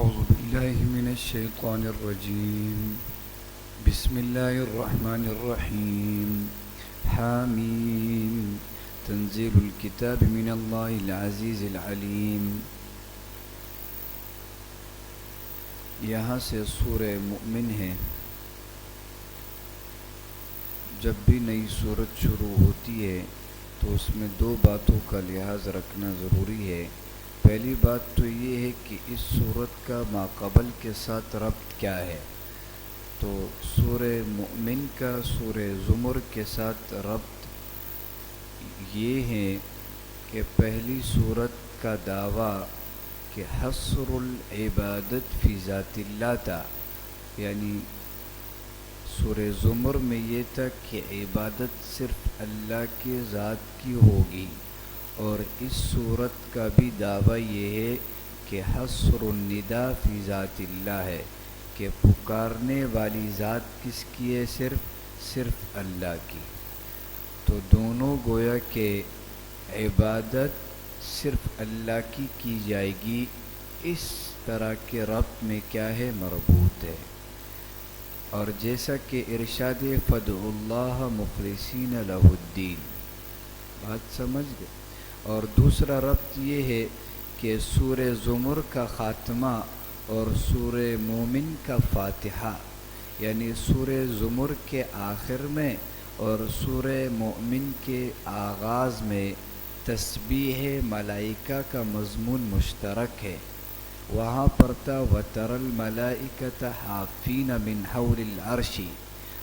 أعوذ بالله من الشيطان الرجيم. بسم الله الرحمن الرحيم. حاميم تنزيل الكتاب من الله العزيز العليم. یہاں سے سورہ مؤمن ہے. جب بھی نئی سورت شروع ہوتی ہے تو اس میں دو باتوں کا لحاظ رکھنا ضروری ہے. پہلی بات تو یہ ہے کہ اس سورت کا ماقبل کے ساتھ ربط کیا ہے. تو سورہ مؤمن کا سورہ زمر کے ساتھ ربط یہ ہے کہ پہلی سورت کا دعویٰ کہ حصر العبادت فی ذات اللہ تھا، یعنی سورہ زمر میں یہ تھا کہ عبادت صرف اللہ کے ذات کی ہوگی، اور اس صورت کا بھی دعویٰ یہ ہے کہ حصر النداء فی ذات اللہ ہے، کہ پکارنے والی ذات کس کی ہے؟ صرف اللہ کی. تو دونوں گویا کہ عبادت صرف اللہ کی جائے گی. اس طرح کے ربط میں کیا ہے؟ مربوط ہے. اور جیسا کہ ارشاد فدعوا اللہ مخلصین لہ الدین، بات سمجھ گئے. اور دوسرا ربط یہ ہے کہ سورہ زمر کا خاتمہ اور سورہ مومن کا فاتحہ، یعنی سورہ زمر کے آخر میں اور سورہ مومن کے آغاز میں تسبیح ملائکہ کا مضمون مشترک ہے. وہاں پر تھا وَتَرَى الْمَلَائِكَةَ حَافِّينَ مِنْ حَوْلِ الْعَرْشِ،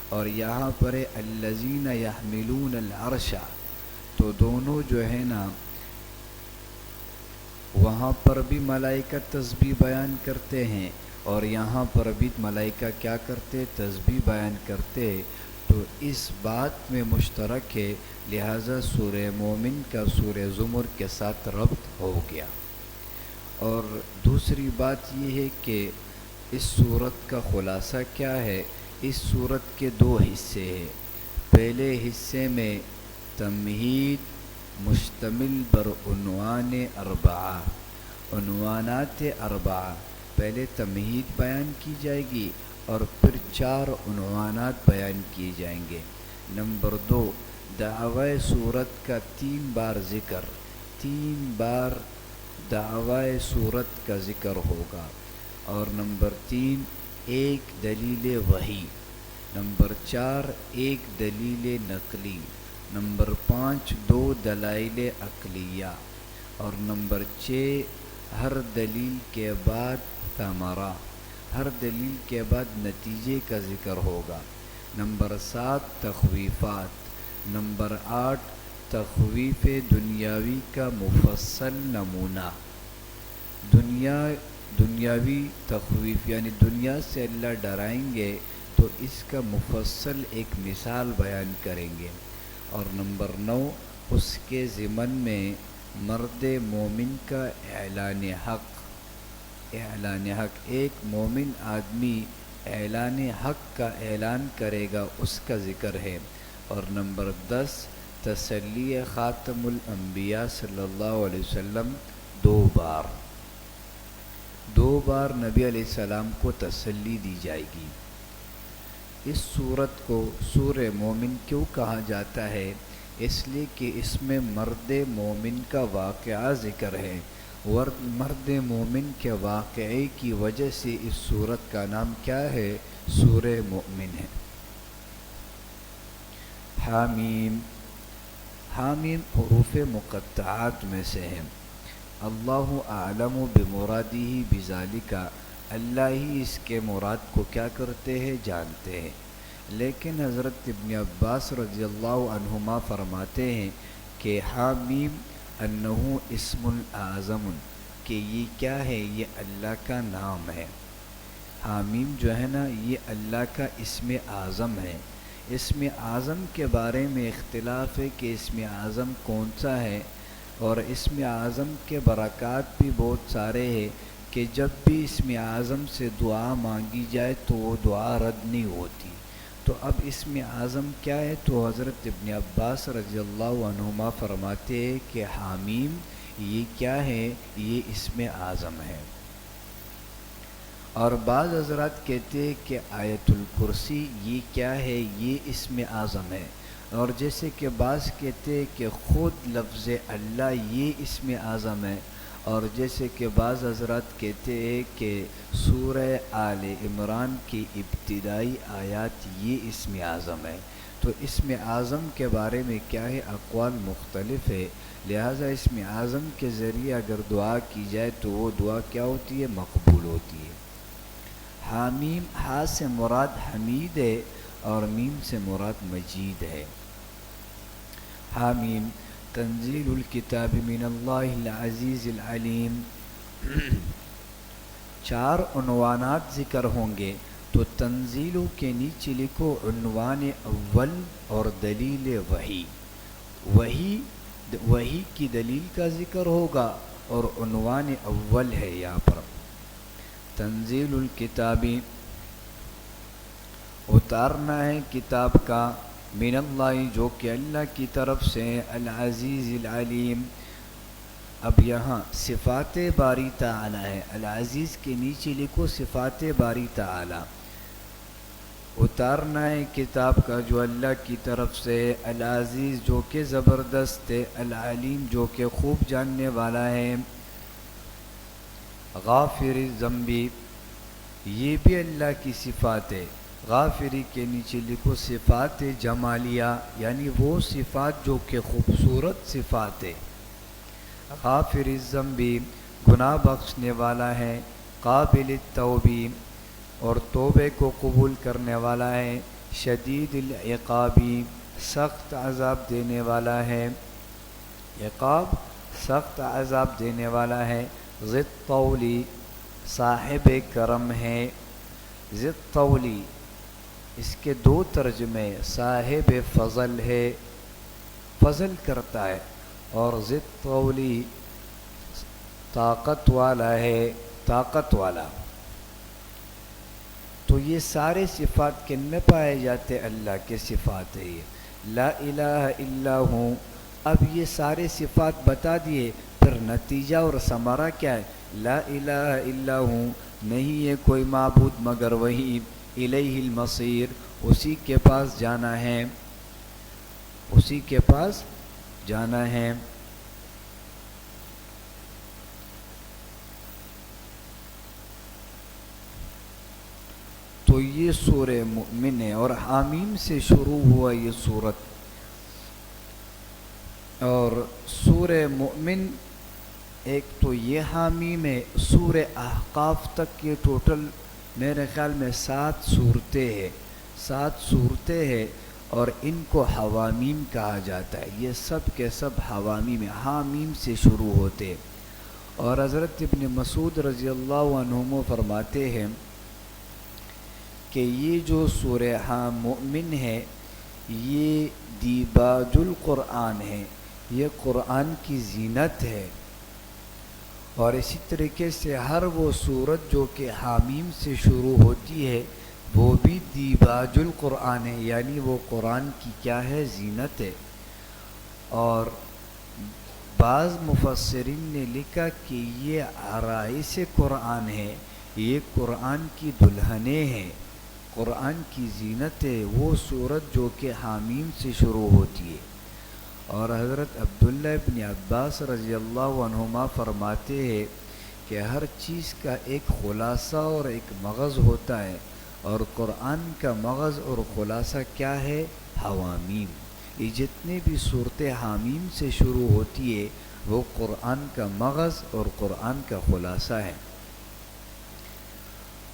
اور یہاں پر ہے الَّذِينَ يَحْمِلُونَ الْعَرْشَ. تو دونوں جو ہے نا، وہاں پر بھی ملائکہ تسبیح بیان کرتے ہیں اور یہاں پر بھی ملائکہ کیا کرتے؟ تسبیح بیان کرتے. تو اس بات میں مشترک ہے، لہٰذا سورہ مومن کا سورہ زمر کے ساتھ ربط ہو گیا. اور دوسری بات یہ ہے کہ اس سورت کا خلاصہ کیا ہے؟ اس سورت کے دو حصے ہیں. پہلے حصے میں تمہید مشتمل بر عنوان اربعہ، عنوانات اربعہ. پہلے تمہید بیان کی جائے گی اور پھر 4 عنوانات بیان کیے جائیں گے. نمبر 2، دعوی سورت کا 3 بار ذکر، 3 بار دعوی سورت کا ذکر ہوگا. اور نمبر 3، ایک دلیل وحی. نمبر 4، ایک دلیل نقلی. نمبر 5، 2 دلائل عقلیہ. اور نمبر 6، ہر دلیل کے بعد ثمرہ، ہر دلیل کے بعد نتیجے کا ذکر ہوگا. نمبر 7، تخویفات. نمبر 8، تخویف دنیاوی کا مفصل نمونہ. دنیاوی تخویف یعنی دنیا سے اللہ ڈرائیں گے تو اس کا مفصل ایک مثال بیان کریں گے. اور نمبر 9، اس کے ضمن میں مرد مومن کا اعلان حق. اعلان حق، ایک مومن آدمی اعلان حق کا اعلان کرے گا، اس کا ذکر ہے. اور نمبر 10، تسلی خاتم الانبیاء صلی اللہ علیہ وسلم 2 بار نبی علیہ السلام کو تسلی دی جائے گی. اس سورت کو سورہ مومن کیوں کہا جاتا ہے؟ اس لیے کہ اس میں مرد مومن کا واقعہ ذکر ہے. مرد مومن کے واقعے کی وجہ سے اس سورت کا نام کیا ہے؟ سورہ مؤمن ہے. حامیم. حامیم حروف مقطعات میں سے ہیں. اللہ اعلم بمرادہ بذالک، اللہ ہی اس کے مراد کو کیا کرتے ہیں؟ جانتے ہیں. لیکن حضرت ابن عباس رضی اللہ عنہما فرماتے ہیں کہ حامیم انہو اسم اعظم، کہ یہ کیا ہے؟ یہ اللہ کا نام ہے. حامیم جو ہے نا، یہ اللہ کا اسم اعظم ہے. اسم اعظم کے بارے میں اختلاف ہے کہ اسم اعظم کون سا ہے، اور اسم اعظم کے برکات بھی بہت سارے ہیں کہ جب بھی اسم اعظم سے دعا مانگی جائے تو وہ دعا رد نہیں ہوتی. تو اب اسم اعظم کیا ہے؟ تو حضرت ابن عباس رضی اللہ عنہما فرماتے ہیں کہ حامیم یہ کیا ہے؟ یہ اسم اعظم ہے. اور بعض حضرات کہتے ہیں کہ آیت الکرسی یہ کیا ہے، یہ اسم اعظم ہے، اور جیسے کہ بعض کہتے ہیں کہ خود لفظ اللہ یہ اسم اعظم ہے، اور جیسے کہ بعض حضرات کہتے ہیں کہ سورہ آل عمران کی ابتدائی آیات یہ اسم اعظم ہے۔ تو اسم اعظم کے بارے میں کیا ہے، اقوال مختلف ہے، لہٰذا اسم اعظم کے ذریعے اگر دعا کی جائے تو وہ دعا کیا ہوتی ہے، مقبول ہوتی ہے۔ حامیم، ہا سے مراد حمید ہے اور میم سے مراد مجید ہے۔ حامیم تنزیل الکتاب من اللہ العزیز العلیم۔ چار عنوانات ذکر ہوں گے، تو تنزیلوں کے نیچے لکھو عنوان اول اور دلیل وحی۔ وحی کی دلیل کا ذکر ہوگا اور عنوان اول ہے یہاں پر۔ تنزیل الکتابی، اتارنا ہے کتاب کا، من اللہ جو کہ اللہ کی طرف سے، العزیز العلیم۔ اب یہاں صفات باری تعالی ہے، العزیز کے نیچے لکھو صفات باری تعالی۔ اتارنا ہے کتاب کا جو اللہ کی طرف سے، العزیز جو کہ زبردست ہے، العلیم جو کہ خوب جاننے والا ہے۔ غافر الذنب، یہ بھی اللہ کی صفات ہے، غافری کے نیچے لکھو صفات جمالیہ، یعنی وہ صفات جو کہ خوبصورت صفات ہے۔ غافر الذنب، گناہ بخشنے والا ہے، قابل التوب، اور توبے کو قبول کرنے والا ہے، شدید العقاب، سخت عذاب دینے والا ہے، عقاب سخت عذاب دینے والا ہے، ذی الطول، صاحب کرم ہے، ذی الطول اس کے دو ترجمے، صاحب فضل ہے، فضل کرتا ہے، اور ذی الطول طاقت والا ہے، طاقت والا۔ تو یہ سارے صفات کن میں پائے جاتے، اللہ کے صفات ہے یہ، لا الہ الا ہوں۔ اب یہ سارے صفات بتا دیے، پھر نتیجہ اور ثمرہ کیا ہے، لا الہ الا ہوں، نہیں ہے کوئی معبود مگر وہی، الیہ المصیر، اسی کے پاس جانا ہے، اسی کے پاس جانا ہے۔ تو یہ سورہ مؤمن ہے، اور حامیم سے شروع ہوا یہ سورت، اور سورہ مؤمن ایک تو یہ حامیم ہے۔ سورہ احقاف تک یہ ٹوٹل میرے خیال میں 7 صورتیں ہیں، 7 صورتیں ہیں، اور ان کو حوامیم کہا جاتا ہے، یہ سب کے سب حوامیم حامیم سے شروع ہوتے۔ اور حضرت ابن مسعود رضی اللہ عنہ فرماتے ہیں کہ یہ جو سورہ مؤمن ہے یہ دیباج القرآن ہے، یہ قرآن کی زینت ہے، اور اسی طریقے سے ہر وہ سورت جو کہ حامیم سے شروع ہوتی ہے وہ بھی دیباج القرآن ہے، یعنی وہ قرآن کی کیا ہے، زینت ہے۔ اور بعض مفسرین نے لکھا کہ یہ عرائس قرآن ہے، یہ قرآن کی دلہنیں ہیں، قرآن کی زینت ہے وہ سورت جو کہ حامیم سے شروع ہوتی ہے۔ اور حضرت عبداللہ ابن عباس رضی اللہ عنہما فرماتے ہیں کہ ہر چیز کا ایک خلاصہ اور ایک مغز ہوتا ہے، اور قرآن کا مغز اور خلاصہ کیا ہے، حوامیم۔ یہ جتنے بھی صورتیں حامیم سے شروع ہوتی ہے وہ قرآن کا مغز اور قرآن کا خلاصہ ہے۔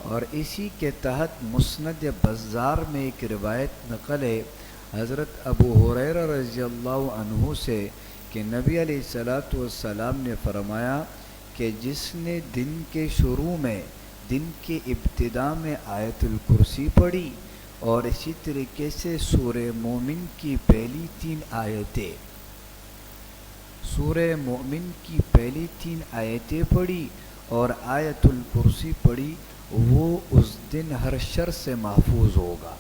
اور اسی کے تحت مسند بزار میں ایک روایت نقل ہے حضرت ابو ہریرہ رضی اللہ عنہ سے کہ نبی علیہ الصلاۃ والسلام نے فرمایا کہ جس نے دن کے شروع میں، دن کے ابتدا میں آیت الکرسی پڑھی، اور اسی طریقے سے سورہ مومن کی پہلی 3 آیتیں، سورہ مومن کی پہلی 3 آیتیں پڑھی اور آیت الکرسی پڑھی، وہ اس دن ہر شر سے محفوظ ہوگا۔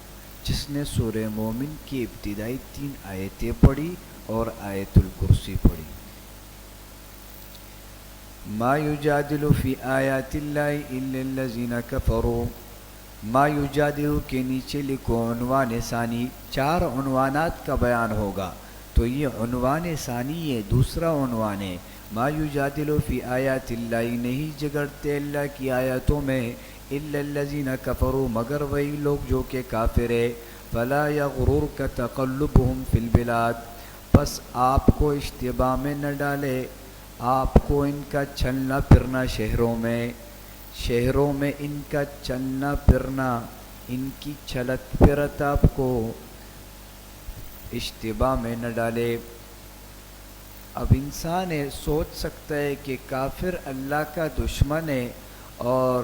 جس نے سورہ مومن کی ابتدائی 3 آیتیں پڑھی اور آیت الکرسی پڑھی۔ ما یجادل فی آیات اللہ الا الذین کفروا، ما یجادل کے نیچے لکھو عنوان ثانی، 4 عنوانات کا بیان ہوگا، تو یہ عنوان ثانی ہے، دوسرا عنوان ہے۔ ما یجادل فی آیات اللہ، نہیں جگڑتے اللہ کی آیاتوں میں، الا الذین کفروا، مگر وہی لوگ جو کہ کافر ہے۔ فلا یغررک تقلبهم فی البلاد، پس آپ کو اشتباہ میں نہ ڈالے، آپ کو ان کا چلنا پھرنا شہروں میں ان کا چلنا پھرنا، ان کی چلت پھرت آپ کو اشتباہ میں نہ ڈالے۔ اب انسان سوچ سکتا ہے کہ کافر اللہ کا دشمن ہے اور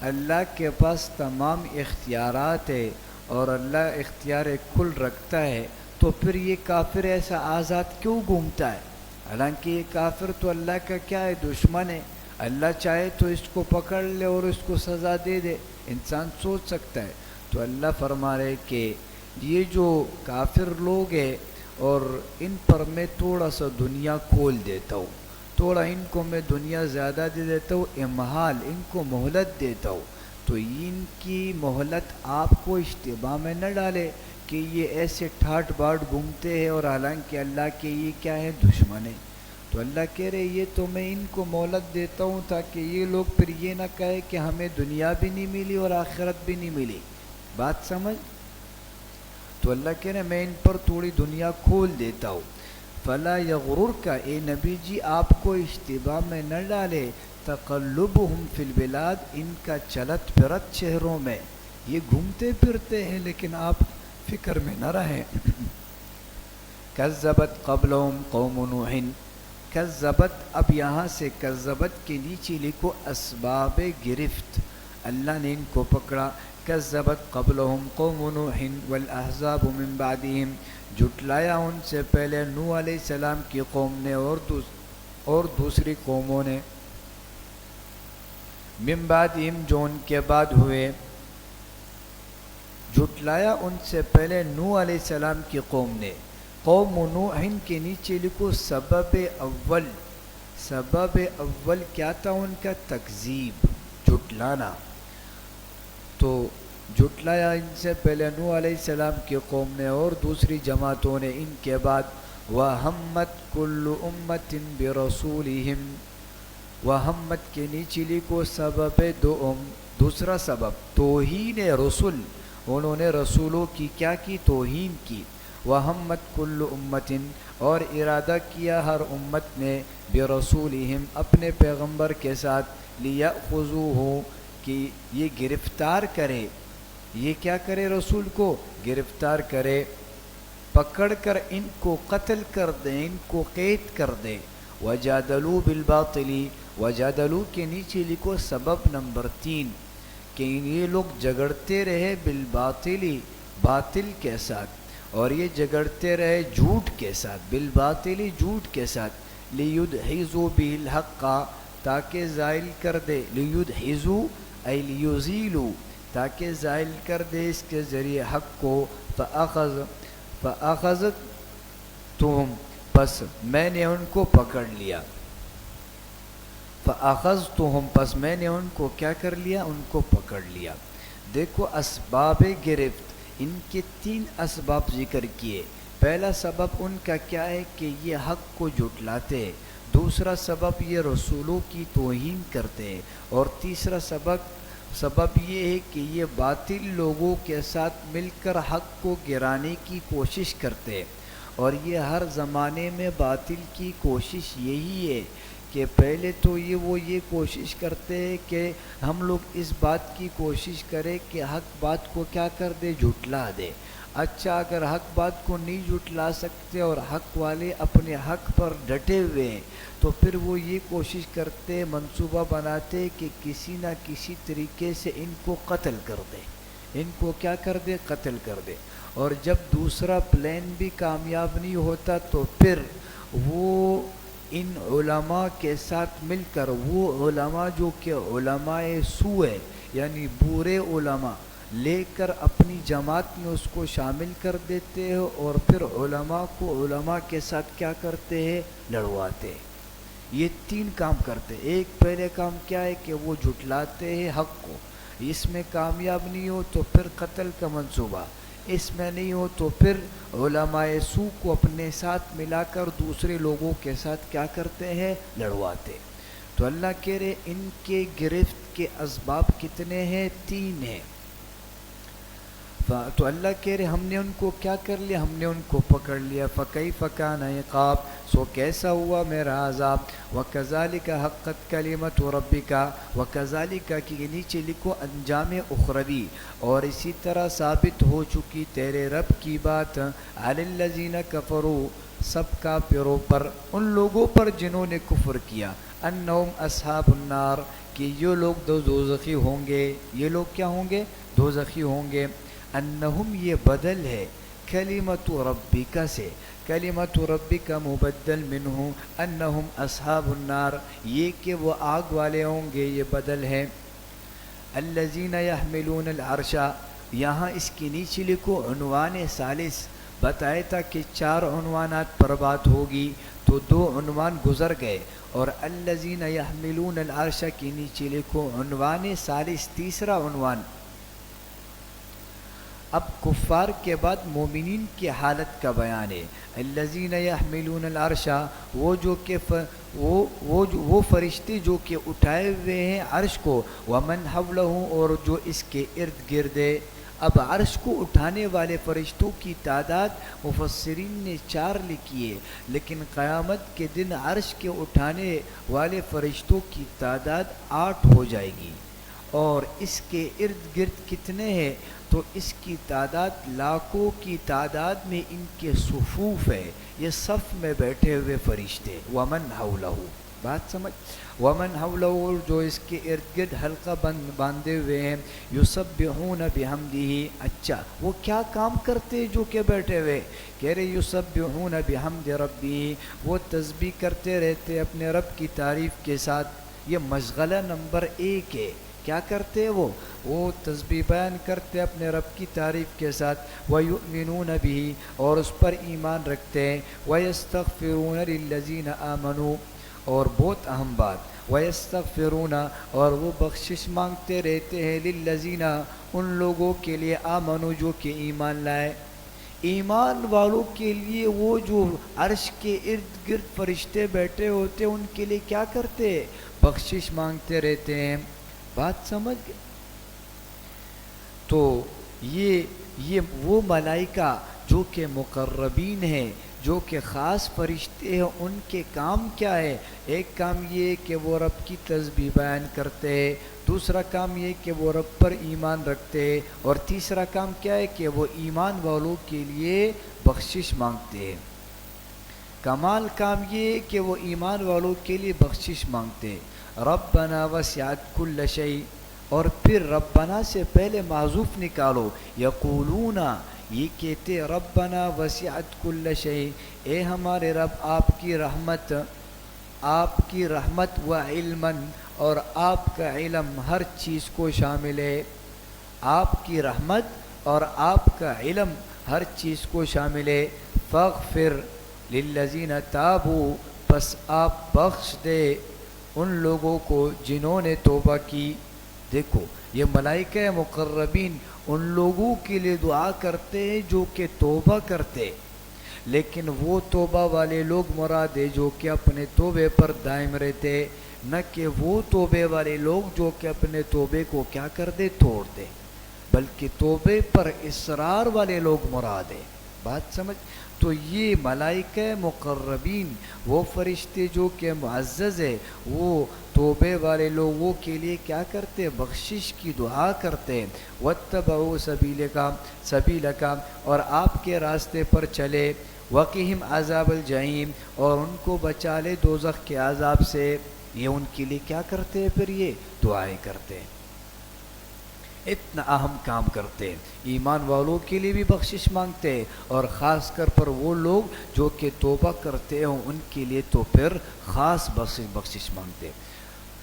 اللہ کے پاس تمام اختیارات ہے اور اللہ اختیار کل رکھتا ہے، تو پھر یہ کافر ایسا آزاد کیوں گھومتا ہے؟ حالانکہ یہ کافر تو اللہ کا کیا ہے، دشمن ہے، اللہ چاہے تو اس کو پکڑ لے اور اس کو سزا دے دے، انسان سوچ سکتا ہے۔ تو اللہ فرما رہے کہ یہ جو کافر لوگ ہیں اور ان پر میں تھوڑا سا دنیا کھول دیتا ہوں، تھوڑا ان کو میں دنیا زیادہ دے دیتا ہوں، امہال، ان کو مہلت دیتا ہوں، تو ان کی مہلت آپ کو اشتباہ میں نہ ڈالے کہ یہ ایسے ٹھاٹ باٹ گھومتے ہیں اور حالانکہ اللہ کے یہ کیا ہے، دشمن ہے۔ تو اللہ کہہ رہے یہ تو میں ان کو مہلت دیتا ہوں تاکہ یہ لوگ پھر یہ نہ کہے کہ ہمیں دنیا بھی نہیں ملی اور آخرت بھی نہیں ملی، بات سمجھ؟ تو اللہ کہہ رہے میں ان پر تھوڑی دنیا کھول دیتا ہوں۔ فلا یغررک، اے نبی جی آپ کو اشتباہ میں نہ ڈالے، تقلبہم فی البلاد، ان کا چلت پھرت شہروں میں، یہ گھومتے پھرتے ہیں لیکن آپ فکر میں نہ رہیں۔ کذبت قبلہم قوم نوح، کذبت، اب یہاں سے کذبت کے نیچے لکھو اسباب گرفت، اللہ نے ان کو پکڑا۔ کذبت قبلہم قوم نوح والاحزاب من بعدہم، جھٹلایا ان سے پہلے نوح علیہ السلام کی قوم نے اور دوسری قوموں نے، من بعدہم جو ان کے بعد ہوئے، جھٹلایا ان سے پہلے نوح علیہ السلام کی قوم نے۔ قوم نوح کے نیچے لکھو سبب اول، سبب اول کیا تھا ان کا؟ تکذیب، جھٹلانا۔ تو جھٹلایا ان سے پہلے نوح علیہ السلام کی قوم نے اور دوسری جماعتوں نے ان کے بعد۔ وَهَمَّتْ كُلُّ أُمَّةٍ بِرَسُولِهِمْ، وَهَمَّتْ کے نیچے لکھو سبب دوسرا سبب توہین رسول، انہوں نے رسولوں کی کیا کی؟ توہین کی۔ وَهَمَّتْ كُلُّ أُمَّةٍ، اور ارادہ کیا ہر امت نے، برسولہم، اپنے پیغمبر کے ساتھ، لِيَأْخُذُوهُ، کہ یہ گرفتار کرے، یہ کیا کرے؟ رسول کو گرفتار کرے، پکڑ کر ان کو قتل کر دیں، ان کو قید کر دیں۔ وَجَادَلُوا بِالْبَاطِلِ، وَجَادَلُوا کے نیچے لکھو سبب نمبر 3، کہ یہ لوگ جگڑتے رہے بالباطلی، باطل کے ساتھ، اور یہ جگڑتے رہے جھوٹ کے ساتھ، بالباطلی، جھوٹ کے ساتھ، لِيُدْحِضُوا بِهِ الْحَقَّ، تاکہ زائل کر دے، لِيُدْحِضُوا ای لیزیلو، تاکہ زائل کر دے اس کے ذریعے حق کو۔ فَأَخَذْتُهُمْ، پس میں نے ان کو پکڑ لیا، فَأَخَذْتُهُمْ، پس میں نے ان کو کیا کر لیا؟ ان کو پکڑ لیا۔ دیکھو اسباب گرفت، ان کے 3 اسباب ذکر کیے۔ پہلا سبب ان کا کیا ہے کہ یہ حق کو جھٹلاتے، دوسرا سبب یہ رسولوں کی توہین کرتے، اور تیسرا سبب یہ ہے کہ یہ باطل لوگوں کے ساتھ مل کر حق کو گرانے کی کوشش کرتے، اور یہ ہر زمانے میں باطل کی کوشش یہی ہے کہ پہلے تو وہ یہ کوشش کرتے ہیں کہ ہم لوگ اس بات کی کوشش کریں کہ حق بات کو کیا کر دے؟ جھٹلا دے۔ اچھا اگر حق بات کو نہیں جھٹلا سکتے اور حق والے اپنے حق پر ڈٹے ہوئے ہیں، تو پھر وہ یہ کوشش کرتے، منصوبہ بناتے کہ کسی نہ کسی طریقے سے ان کو قتل کر دے، ان کو کیا کر دے؟ قتل کر دے۔ اور جب دوسرا پلان بھی کامیاب نہیں ہوتا تو پھر وہ ان علماء کے ساتھ مل کر، وہ علماء جو کہ علماء سوء ہے، یعنی برے علماء، لے کر اپنی جماعت میں اس کو شامل کر دیتے ہیں، اور پھر علماء کو علماء کے ساتھ کیا کرتے ہیں؟ لڑواتے ہیں۔ یہ تین کام کرتے. ایک پہلے کام کیا ہے کہ وہ جھٹلاتے ہیں حق کو، اس میں کامیاب نہیں ہو تو پھر قتل کا منصوبہ، اس میں نہیں ہو تو پھر علماء سو کو اپنے ساتھ ملا کر دوسرے لوگوں کے ساتھ کیا کرتے ہیں، لڑواتے. تو اللہ کہہ رہے ان کے گرفت کے اسباب کتنے ہیں، تین ہیں. تو اللہ کہہ رہے ہم نے ان کو کیا کر لیا، ہم نے ان کو پکڑ لیا. فَكَيْفَ كَانَ عِقَابِ، سو کیسا ہوا میرا عذاب. وَكَذَلِكَ حَقَّتْ كَلِمَةُ رَبِّكَ، وَكَذَلِكَ کہ نیچے لکھو انجام اخروی، اور اسی طرح ثابت ہو چکی تیرے رب کی بات، عَلَى الَّذِينَ كَفَرُوا، سب کافروں پر، ان لوگوں پر جنہوں نے کفر کیا، انہم اصحاب النار، کہ یہ لوگ دوزخی ہوں گے. یہ لوگ کیا ہوں گے، دوزخی ہوں گے. انہم یہ بدل ہے کلمت ربک سے، کلمت ربک مبدل منہ انہم اصحاب النار، یہ کہ وہ آگ والے ہوں گے، یہ بدل ہے. الذین یحملون العرش، یہاں اس کے نیچے لکھو عنوان ثالث. بتایا تھا کہ 4 عنوانات پر بات ہوگی، تو 2 عنوان گزر گئے، اور الذین یحملون العرش کے نیچے لکھو عنوان ثالث، تیسرا عنوان. اب کفار کے بعد مومنین کی حالت کا بیان ہے. الذین یحملون العرش، وہ جو کہ وہ فرشتے جو کہ اٹھائے ہوئے ہیں عرش کو، ومن حولہ، اور جو اس کے ارد گرد ہے. اب عرش کو اٹھانے والے فرشتوں کی تعداد مفسرین نے 4 لکھی ہے، لیکن قیامت کے دن عرش کے اٹھانے والے فرشتوں کی تعداد 8 ہو جائے گی. اور اس کے ارد گرد کتنے ہیں، تو اس کی تعداد لاکھوں کی تعداد میں ان کے صفوف ہے، یہ صف میں بیٹھے ہوئے فرشتے. ومن حولہ، بات سمجھ، ومن حولہ، جو اس کے ارد گرد حلقہ باندھے ہوئے ہیں. یسبحون بحمدہ، اچھا وہ کیا کام کرتے جو کہ بیٹھے ہوئے، کہہ رہے یسبحون بحمد ربہ، وہ تسبیح کرتے رہتے اپنے رب کی تعریف کے ساتھ. یہ مشغلہ نمبر 1 ہے. کیا کرتے وہ تسبیح بیان کرتے اپنے رب کی تعریف کے ساتھ. وَيُؤْمِنُونَ بِهِ، اور اس پر ایمان رکھتے ہیں. وَيَسْتَغْفِرُونَ لِلَّذِينَ آمَنُوا، اور بہت اہم بات، وَيَسْتَغْفِرُونَ، اور وہ بخشش مانگتے رہتے ہیں، لِلَّذِينَ، ان لوگوں کے لیے، آمنوا، جو کہ ایمان لائے. ایمان والوں کے لیے وہ جو عرش کے ارد گرد فرشتے بیٹھے ہوتے ان کے لیے کیا کرتے، بخشش مانگتے رہتے ہیں. بات سمجھ گئے. تو یہ وہ ملائکہ جو کہ مقربین ہیں، جو کہ خاص فرشتے ہیں، ان کے کام کیا ہے. ایک کام یہ کہ وہ رب کی تسبیح بیان کرتے ہیں، دوسرا کام یہ کہ وہ رب پر ایمان رکھتے ہیں، اور تیسرا کام کیا ہے کہ وہ ایمان والوں کے لیے بخشش مانگتے ہیں. کمال کام یہ کہ وہ ایمان والوں کے لیے بخشش مانگتے ہیں. ربنا وسعت کل شیء، اور پھر ربنا سے پہلے معذوف نکالو. یقولون، یہ کہتے ربنا وسعت کل شیء، اے ہمارے رب آپ کی رحمت و علما، اور آپ کا علم ہر چیز کو شامل ہے. آپ کی رحمت اور آپ کا علم ہر چیز کو شامل ہے. فاغفر للذین تابوا، پس آپ بخش دے ان لوگوں کو جنہوں نے توبہ کی. دیکھو یہ ملائکہ مقربین ان لوگوں کے لیے دعا کرتے ہیں جو کہ توبہ کرتے، لیکن وہ توبہ والے لوگ مراد ہے جو کہ اپنے توبے پر دائم رہتے، نہ کہ وہ توبے والے لوگ جو کہ اپنے توبے کو کیا کر دے، توڑ دے، بلکہ توبے پر اصرار والے لوگ مراد ہے. بات سمجھ. تو یہ ملائکہ مقربین، وہ فرشتے جو کہ معزز ہے، وہ توبے والے لوگوں کے لیے کیا کرتے، بخشش کی دعا کرتے. واتبعوا سبیلک، اور آپ کے راستے پر چلے. وقہم عذاب الجحیم، اور ان کو بچا لے دوزخ کے عذاب سے. یہ ان کے لیے کیا کرتے، پھر یہ دعائیں کرتے. اتنا اہم کام کرتے. ایمان والوں کے لیے بھی بخشش مانگتے، اور خاص کر پر وہ لوگ جو کہ توبہ کرتے ہوں ان کے لیے تو پھر خاص بخشش مانگتے.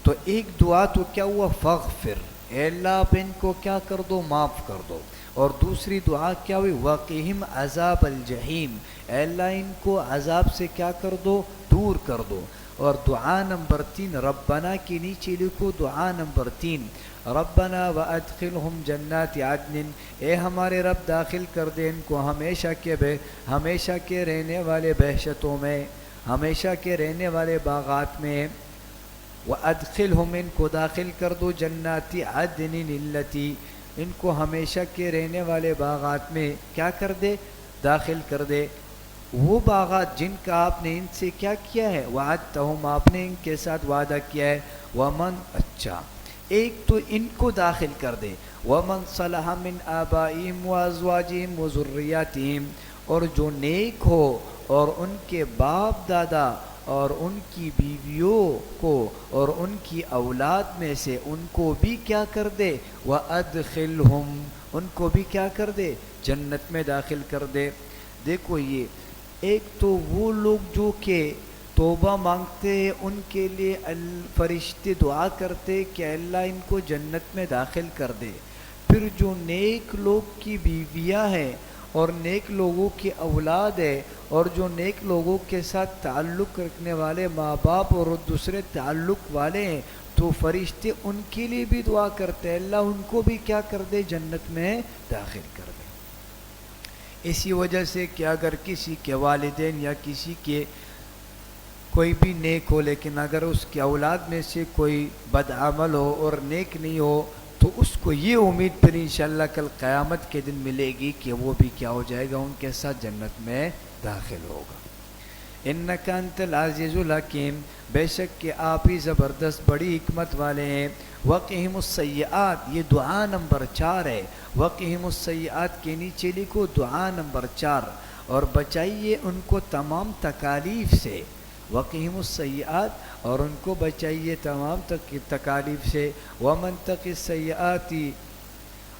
تو ایک دعا تو کیا ہوا، فاغفر، اے اللہ آپ ان کو کیا کر دو، معاف کر دو. اور دوسری دعا کیا ہوئی، وقہم عذاب الجحیم، اے اللہ ان کو عذاب سے کیا کر دو، دور کر دو. اور دعا نمبر 3 ربنا کے نیچے لکھو دعا نمبر 3 ربنا وادخلهم جنات عدن، اے ہمارے رب داخل کر دے ان کو ہمیشہ کے رہنے والے بہشتوں میں، ہمیشہ کے رہنے والے باغات میں، وادخلهم ان کو داخل کر دو جنات عدن التی، ان کو ہمیشہ کے رہنے والے باغات میں کیا کر دے، داخل کر دے، وہ باغات جن کا آپ نے ان سے کیا کیا ہے، وعدتہم آپ نے ان کے ساتھ وعدہ کیا ہے، ومن اچھا ایک تو ان کو داخل کر دے، ومن صلح من آبائہم وازواجہم وذریاتہم، اور جو نیک ہو اور ان کے باپ دادا اور ان کی بیویوں کو اور ان کی اولاد میں سے ان کو بھی کیا کر دے، وَأَدْخِلْهُمْ ان کو بھی کیا کر دے، جنت میں داخل کر دے۔ دیکھو یہ ایک تو وہ لوگ جو کہ توبہ مانگتے ہیں ان کے لیے فرشتے دعا کرتے کہ اللہ ان کو جنت میں داخل کر دے، پھر جو نیک لوگ کی بیویاں ہیں اور نیک لوگوں کی اولاد ہے اور جو نیک لوگوں کے ساتھ تعلق رکھنے والے ماں باپ اور دوسرے تعلق والے ہیں تو فرشتے ان کے لیے بھی دعا کرتے ہیں اللہ ان کو بھی کیا کر دے، جنت میں داخل کر دے۔ اسی وجہ سے کہ اگر کسی کے والدین یا کسی کے کوئی بھی نیک ہو لیکن اگر اس کی اولاد میں سے کوئی بدعمل ہو اور نیک نہیں ہو تو اس کو یہ امید پھر انشاءاللہ کل قیامت کے دن ملے گی کہ وہ بھی کیا ہو جائے گا، ان کے ساتھ جنت میں داخل ہوگا۔ انک انت العزیز الحکیم، بے شک کہ آپ ہی زبردست بڑی حکمت والے ہیں۔ وقہم السیئات، یہ دعا نمبر 4 ہے، وقہم السیئات کے نیچے لکھو دعا نمبر 4، اور بچائیے ان کو تمام تکالیف سے، وقہم السیئات اور ان کو بچائیے تمام تکالیف سے، ومن تق السیئات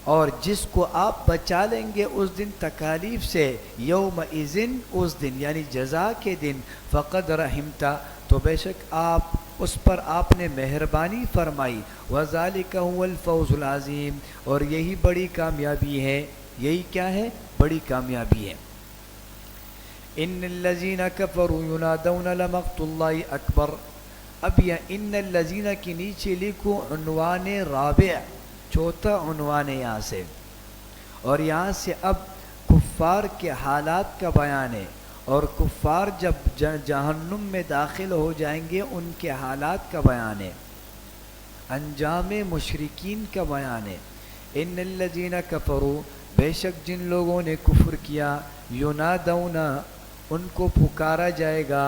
اور جس کو آپ بچا لیں گے اس دن تکالیف سے، یومئذ اس دن یعنی جزا کے دن، فقد رحمتا تو بے شک آپ اس پر آپ نے مہربانی فرمائی، وذالک هو الفوز العظیم اور یہی بڑی کامیابی ہے، یہی کیا ہے، بڑی کامیابی ہے۔ ان الذین کفروا ینادون لمقت اللہ اکبر، اب یہ ان الذین کے نیچے لکھو عنوان رابع، چوتھا عنوان یہاں سے، اور یہاں سے اب کفار کے حالات کا بیان ہے، اور کفار جب جہنم میں داخل ہو جائیں گے ان کے حالات کا بیان ہے، انجام مشرکین کا بیان ہے۔ ان الذین کفروا بے شک جن لوگوں نے کفر کیا، ینادون ان کو پکارا جائے گا،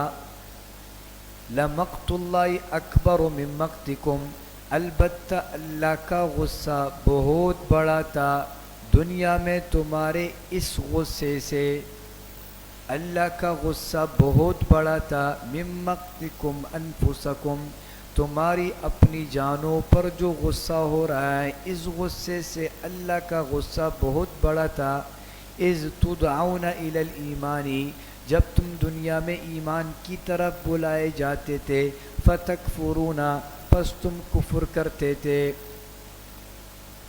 لمقت اللہ اکبر من مقتکم البتہ اللہ کا غصہ بہت بڑا تھا دنیا میں تمہارے اس غصے سے، اللہ کا غصہ بہت بڑا تھا، من مقتکم انفسکم تمہاری اپنی جانوں پر جو غصہ ہو رہا ہے اس غصے سے اللہ کا غصہ بہت بڑا تھا، اذ تدعون الی الایمان جب تم دنیا میں ایمان کی طرف بلائے جاتے تھے، فتکفرون پس تم کفر کرتے تھے۔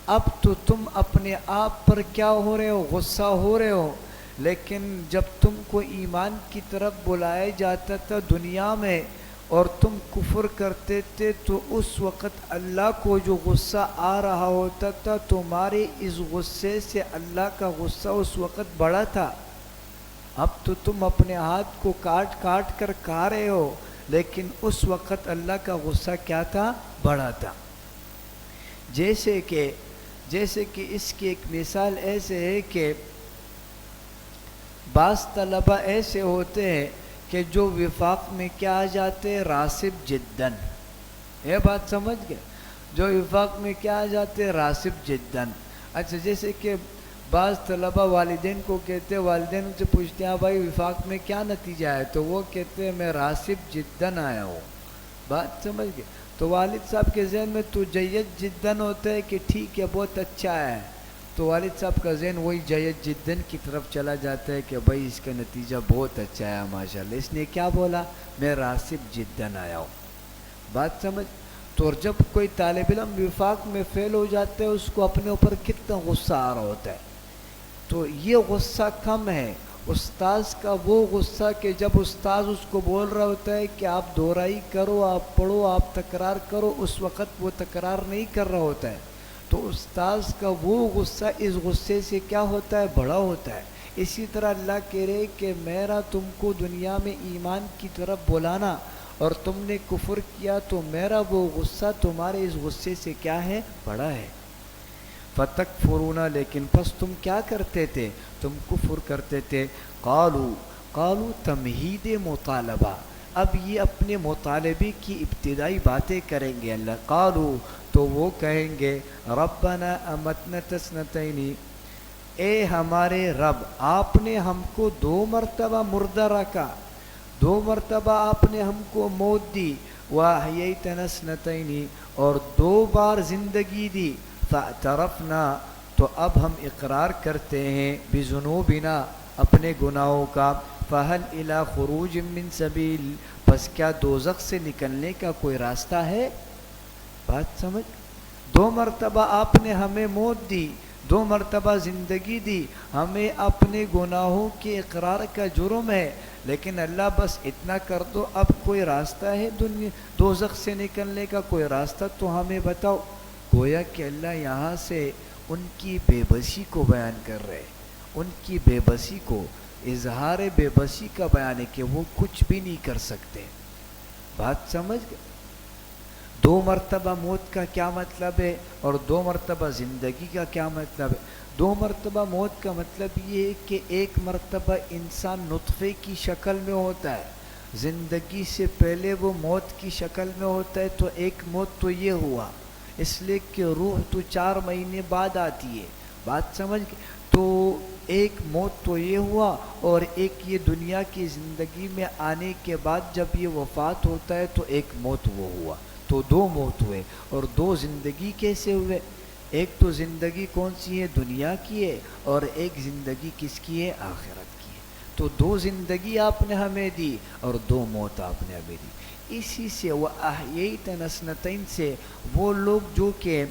اب تو تم اپنے آپ پر کیا ہو رہے ہو، غصہ ہو رہے ہو، لیکن جب تم کو ایمان کی طرف بلایا جاتا تھا دنیا میں اور تم کفر کرتے تھے تو اس وقت اللہ کو جو غصہ آ رہا ہوتا تھا تمہارے اس غصے سے اللہ کا غصہ اس وقت بڑا تھا۔ اب تو تم اپنے ہاتھ کو کاٹ کاٹ کر کھا رہے ہو، لیکن اس وقت اللہ کا غصہ کیا تھا، بڑا تھا۔ جیسے کہ اس کی ایک مثال ایسے ہے کہ بعض طلبہ ایسے ہوتے ہیں کہ جو وفاق میں کیا آ جاتے ہیں، راسب جداً، یہ بات سمجھ گئے، جو وفاق میں کیا آ جاتے ہیں، راسب جداً۔ اچھا جیسے کہ بعض طلبہ والدین کو کہتے ہیں، والدین ان سے پوچھتے ہیں بھائی وفاق میں کیا نتیجہ ہے، تو وہ کہتے ہیں میں راسب جداً آیا ہوں، بات سمجھ گئے۔ تو والد صاحب کے ذہن میں تو جید جداً ہوتا ہے کہ ٹھیک ہے بہت اچھا ہے، تو والد صاحب کا ذہن وہی جید جداً کی طرف چلا جاتا ہے کہ بھائی اس کا نتیجہ بہت اچھا ہے ماشاءاللہ، اس نے کیا بولا، میں راسب جداً آیا ہوں، بات سمجھ۔ تو جب کوئی طالب علم وفاق میں فیل ہو جاتا ہے اس کو اپنے اوپر کتنا غصہ آ رہا ہوتا ہے، تو یہ غصہ کم ہے، استاذ کا وہ غصہ کہ جب استاذ اس کو بول رہا ہوتا ہے کہ آپ دہرائی کرو، آپ پڑھو، آپ تکرار کرو، اس وقت وہ تکرار نہیں کر رہا ہوتا ہے، تو استاذ کا وہ غصہ اس غصے سے کیا ہوتا ہے؟ بڑا ہوتا ہے۔ اسی طرح اللہ کہہ رہے کہ میرا تم کو دنیا میں ایمان کی طرف بلانا اور تم نے کفر کیا، تو میرا وہ غصہ تمہارے اس غصے سے کیا ہے؟ بڑا ہے۔ فتکفرون، لیکن پس تم کیا کرتے تھے؟ تم کفر کرتے تھے۔ قالو تمہید مطالبہ، اب یہ اپنے مطالبے کی ابتدائی باتیں کریں گے اللہ۔ قالو، تو وہ کہیں گے ربنا امتنا تسنتین، اے ہمارے رب آپ نے ہم کو 2 مرتبہ مردہ رکھا، 2 مرتبہ آپ نے ہم کو موت دی، واحییتنا اثنتین، اور 2 بار زندگی دی، فاعترفنا، تو اب ہم اقرار کرتے ہیں، بذنوبنا، اپنے گناہوں کا، فہل الی خروج من سبیل، پس کیا دوزخ سے نکلنے کا کوئی راستہ ہے؟ بات سمجھ؟ 2 مرتبہ آپ نے ہمیں موت دی، 2 مرتبہ زندگی دی، ہمیں اپنے گناہوں کے اقرار کا جرم ہے، لیکن اللہ بس اتنا کر دو، اب کوئی راستہ ہے دوزخ سے نکلنے کا؟ کوئی راستہ تو ہمیں بتاؤ۔ گویا کہ اللہ یہاں سے ان کی بے بسی کو بیان کر رہے، ان کی بے بسی کو، اظہار بے بسی کا بیان ہے کہ وہ کچھ بھی نہیں کر سکتے۔ بات سمجھ گئے؟ 2 مرتبہ موت کا کیا مطلب ہے اور 2 مرتبہ زندگی کا کیا مطلب ہے؟ 2 مرتبہ موت کا مطلب یہ ہے کہ 1 مرتبہ انسان نطفے کی شکل میں ہوتا ہے، زندگی سے پہلے وہ موت کی شکل میں ہوتا ہے، تو ایک موت تو یہ ہوا، اس لیے کہ روح تو 4 مہینے بعد آتی ہے۔ بات سمجھ گئے؟ تو ایک موت تو یہ ہوا، اور ایک یہ دنیا کی زندگی میں آنے کے بعد جب یہ وفات ہوتا ہے تو ایک موت وہ ہوا، تو 2 موت ہوئے۔ اور 2 زندگی کیسے ہوئے؟ ایک تو زندگی کون سی ہے؟ دنیا کی ہے، اور ایک زندگی کس کی ہے؟ آخرت کی ہے۔ تو 2 زندگی آپ نے ہمیں دی اور 2 موت آپ نے ہمیں دی۔ اسی سے وَأَحْيَيْتَنَا اثْنَتَيْنِ سے وہ لوگ جو کہ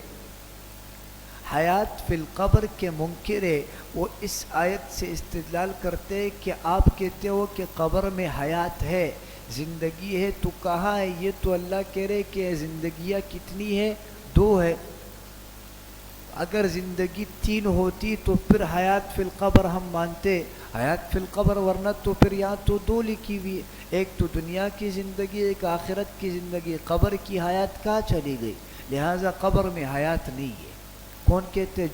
حیات فی القبر کے منکر ہے، وہ اس آیت سے استدلال کرتے ہیں کہ آپ کہتے ہو کہ قبر میں حیات ہے، زندگی ہے، تو کہاں ہے؟ یہ تو اللہ کہہ رہے کہ زندگیاں کتنی ہے؟ 2 ہے۔ اگر زندگی 3 ہوتی تو پھر حیات فی القبر ہم مانتے، حیات فی القبر، ورنہ تو پھر یہاں تو 2 لکھی ہوئی ہے، ایک تو دنیا کی زندگی، ایک آخرت کی زندگی، قبر کی حیات کہاں چلی گئی؟ لہٰذا قبر میں حیات نہیں ہے۔ کون کہتے ہیں؟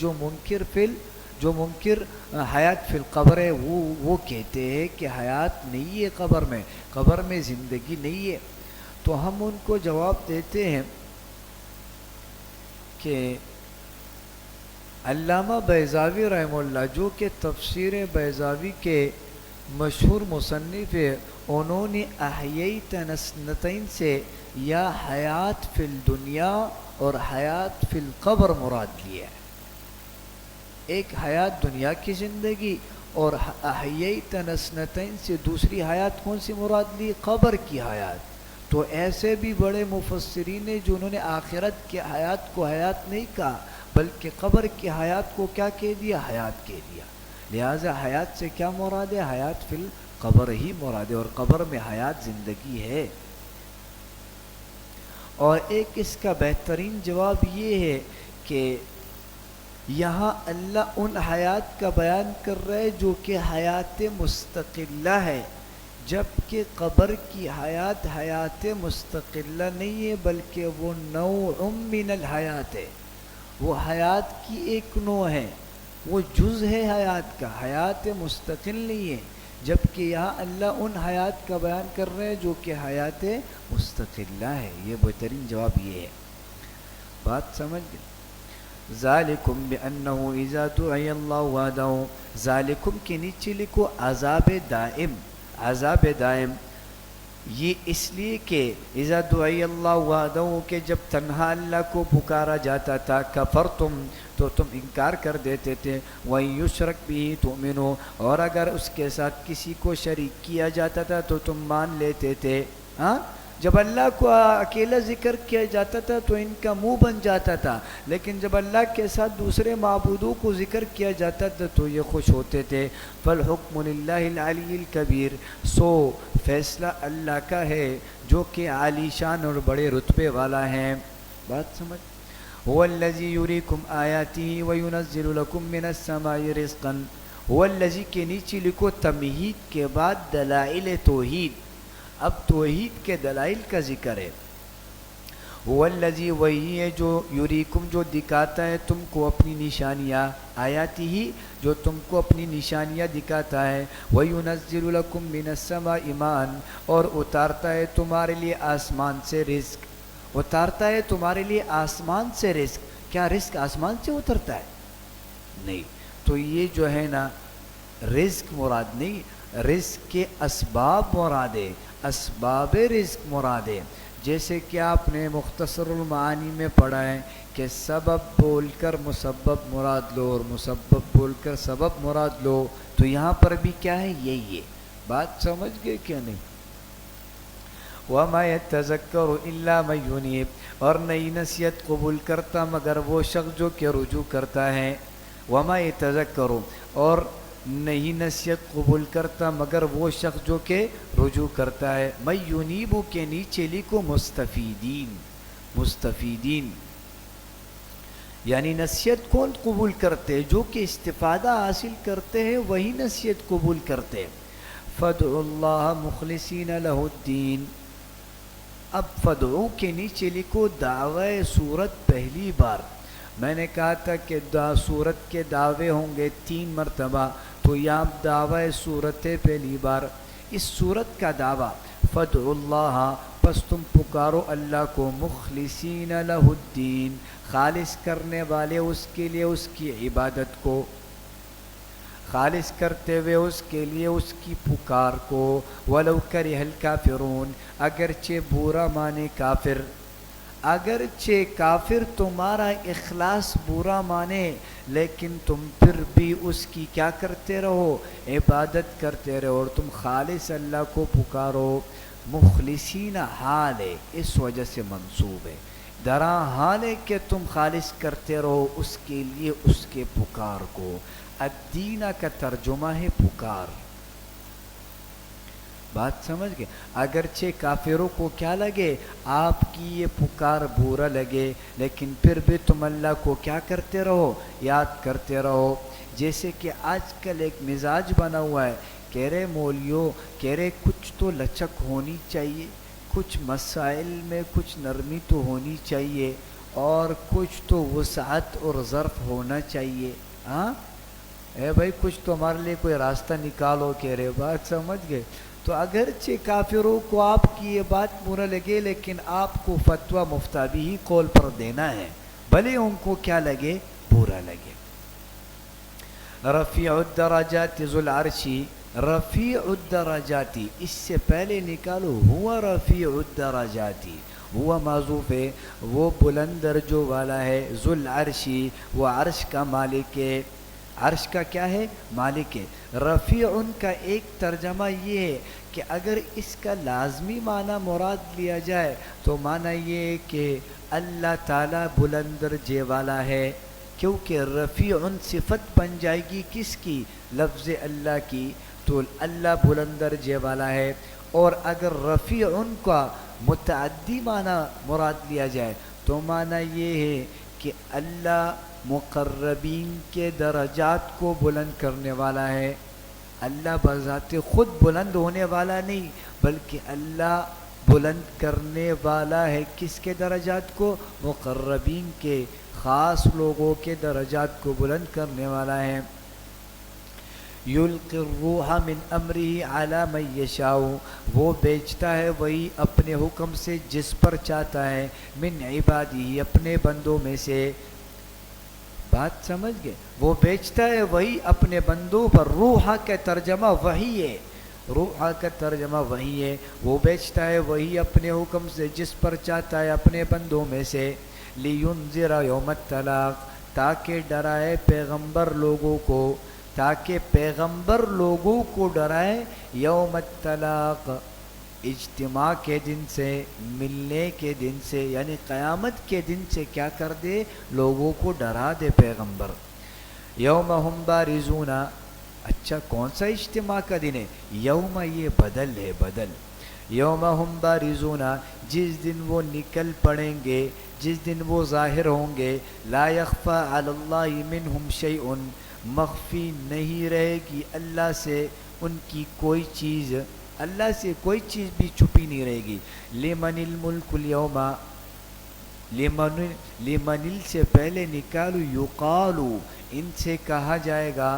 جو منکر حیات فی القبر ہے، وہ کہتے ہیں کہ حیات نہیں ہے قبر میں، قبر میں زندگی نہیں ہے۔ تو ہم ان کو جواب دیتے ہیں کہ علامہ بیضاوی رحمہ اللہ، جو کہ تفسیر بیضاوی کے مشہور مصنف ہے، انہوں نے احییتنا اثنتین سے یا حیات فی الدنیا اور حیات فی القبر مراد لیا ہے۔ ایک حیات دنیا کی زندگی، اور احییتنا اثنتین سے دوسری حیات کون سی مراد لی؟ قبر کی حیات۔ تو ایسے بھی بڑے مفسرین ہیں جنہوں نے آخرت کی حیات کو حیات نہیں کہا، بلکہ قبر کی حیات کو کیا کہہ دیا؟ حیات کہہ دیا۔ لہٰذا حیات سے کیا مراد ہے؟ حیات فی القبر ہی مراد ہے، اور قبر میں حیات زندگی ہے۔ اور ایک اس کا بہترین جواب یہ ہے کہ یہاں اللہ ان حیات کا بیان کر رہا ہے جو کہ حیات مستقلہ ہے، جبکہ قبر کی حیات حیات مستقلہ نہیں ہے، بلکہ وہ نوع من الحیات ہے، وہ حیات کی ایک نوع ہے، وہ جز ہے حیات کا، حیات مستقل نہیں ہے، جبکہ یہاں اللہ ان حیات کا بیان کر رہے ہیں جو کہ حیات مستقلہ ہے۔ یہ بہترین جواب یہ ہے۔ بات سمجھ گئے؟ ذالکم بأنہ اذا دعی اللہ وحدہ، ذالکم کے نیچے لکھو عذاب دائم، عذاب دائم، یہ اس لیے کہ اذا دعی اللہ وحدہ، کہ جب تنہا اللہ کو پکارا جاتا تھا، کفرتم، تو تم انکار کر دیتے تھے، وَإِن يُشْرَكْ بِهِ تُؤْمِنُوا، اور اگر اس کے ساتھ کسی کو شریک کیا جاتا تھا تو تم مان لیتے تھے۔ ہاں، جب اللہ کو اکیلا ذکر کیا جاتا تھا تو ان کا منہ بن جاتا تھا، لیکن جب اللہ کے ساتھ دوسرے معبودوں کو ذکر کیا جاتا تھا تو یہ خوش ہوتے تھے۔ فالحکم للہ العلی الکبیر، سو فیصلہ اللہ کا ہے جو کہ عالی شان اور بڑے رتبے والا ہے۔ بات سمجھ؟ هو الذی یریکم آیاتہ وینزل لکم من السماء رزقا، هو الذی کے نیچے لکھو تمہید کے بعد دلائل توحید، اب توحید کے دلائل کا ذکر ہے۔ هو الذی، وہی ہے جو یریکم، جو دکھاتا ہے تم کو اپنی نشانیاں، آیات ہی جو تم کو اپنی نشانیاں دکھاتا ہے، وَيُنَزِّلُ لَكُم مِّنَ السَّمَاءِ مَاءً، اور اتارتا ہے تمہارے لیے آسمان سے رزق، اتارتا ہے تمہارے لیے آسمان سے رزق۔ کیا رزق آسمان سے اترتا ہے؟ نہیں، تو یہ جو ہے نا رزق مراد نہیں، رزق کے اسباب مراد ہے، اسباب رزق مراد ہے۔ جیسے کہ آپ نے مختصر المعانی میں پڑھا ہے کہ سبب بول کر مسبب مراد لو اور مسبب بول کر سبب مراد لو، تو یہاں پر بھی کیا ہے؟ یہی ہے۔ بات سمجھ گئے کیا نہیں؟ وَمَا يَتَّذَكَّرُ إِلَّا مَن يُنِيبُ، اور نہیں نصیحت قبول کرتا مگر وہ شخص جو کہ رجوع کرتا ہے۔ وَمَا يَتَّذَكَّرُ، اور نہیں نصیحت قبول کرتا مگر وہ شخص جو کہ رجوع کرتا ہے۔ مَن يُنِيبُ کے نیچے لکھو مستفیدین، مستفیدین یعنی نصیحت کون قبول کرتے؟ جو کہ استفادہ حاصل کرتے ہیں وہی نصیحت قبول کرتے۔ فَادْعُوا اللَّهَ مُخْلِصِينَ لَهُ الدِّينَ، اب فدعو کے نیچے لکھو دعوی سورت پہلی بار۔ میں نے کہا تھا کہ سورت کے دعوے ہوں گے 3 مرتبہ، تو یہاں دعوی سورت پہلی بار۔ اس سورت کا دعویٰ فدعوا اللہ، پس تم پکارو اللہ کو، مخلصین لہ الدین، خالص کرنے والے اس کے لیے اس کی عبادت کو، خالص کرتے ہوئے اس کے لیے اس کی پکار کو۔ وَلَوْ كَرِهَ الْكَافِرُونَ، اگرچہ برا مانے کافر، اگرچہ کافر تمہارا اخلاص برا مانے، لیکن تم پھر بھی اس کی کیا کرتے رہو؟ عبادت کرتے رہو، اور تم خالص اللہ کو پکارو۔ مخلصین حال ہے، اس وجہ سے منصوب ہے، درا حال ہے کہ تم خالص کرتے رہو اس کے لیے اس کے پکار کو۔ الدینہ کا ترجمہ ہے پکار۔ بات سمجھ گئے؟ اگرچہ کافروں کو کیا لگے؟ آپ کی یہ پکار برا لگے، لیکن پھر بھی تم اللہ کو کیا کرتے رہو؟ یاد کرتے رہو۔ جیسے کہ آج کل ایک مزاج بنا ہوا ہے، کہہ رہے مولیو، کہہ رہے کچھ تو لچک ہونی چاہیے، کچھ مسائل میں کچھ نرمی تو ہونی چاہیے، اور کچھ تو وسعت اور ظرف ہونا چاہیے۔ ہاں اے بھائی کچھ تو ہمارے لیے کوئی راستہ نکالو، کہہ رہے۔ بات سمجھ گئے؟ تو اگرچہ کافروں کو آپ کی یہ بات برا لگے، لیکن آپ کو فتویٰ مفتابی ہی قول پر دینا ہے، بھلے ان کو کیا لگے؟ برا لگے۔ رفیع الدرجات ذو العرشی، رفیع الدرجاتی، اس سے پہلے نکالو ہوا رفیع الدرجاتی، ہوا معذوف ہے، وہ بلند درجوں والا ہے، ذو العرشی، وہ عرش کا مالک ہے، عرش کا کیا ہے؟ مالک ہے۔ رفیع کا ایک ترجمہ یہ ہے کہ اگر اس کا لازمی معنی مراد لیا جائے تو معنی یہ ہے کہ اللہ تعالیٰ بلند درجے والا ہے، کیونکہ رفیع صفت بن جائے گی کس کی؟ لفظ اللہ کی، تو اللہ بلند درجے والا ہے۔ اور اگر رفیع کا متعدی معنی مراد لیا جائے تو معنی یہ ہے کہ اللہ مقربین کے درجات کو بلند کرنے والا ہے۔ اللہ بذات خود بلند ہونے والا نہیں، بلکہ اللہ بلند کرنے والا ہے کس کے درجات کو؟ مقربین کے، خاص لوگوں کے درجات کو بلند کرنے والا ہے۔ یلقی الروح من امرہ علی من یشاء، وہ بیچتا ہے وہی اپنے حکم سے جس پر چاہتا ہے، من عبادہ، اپنے بندوں میں سے۔ بات سمجھ گئے؟ وہ بیچتا ہے وہی اپنے بندوں پر، روح کا ترجمہ وہی ہے، روح کا ترجمہ وہی ہے، وہ بیچتا ہے وہی اپنے حکم سے جس پر چاہتا ہے اپنے بندوں میں سے۔ لینذر یوم الطلاق، تاکہ ڈرائے پیغمبر لوگوں کو، تاکہ پیغمبر لوگوں کو ڈرائے یوم الطلاق، اجتماع کے دن سے، ملنے کے دن سے، یعنی قیامت کے دن سے کیا کر دے؟ لوگوں کو ڈرا دے پیغمبر۔ یوم ہم بارزون، اچھا کون سا اجتماع کا دن ہے؟ یوم یہ بدل ہے، بدل۔ یوم ہم بارزون، جس دن وہ نکل پڑیں گے، جس دن وہ ظاہر ہوں گے، لا یخفی علی اللہ منہم شیء، مخفی نہیں رہے گی اللہ سے ان کی کوئی چیز، اللہ سے کوئی چیز بھی چھپی نہیں رہے گی۔ لمن الملک اليوم، لمن سے پہلے نکالو، یقالو ان سے کہا جائے گا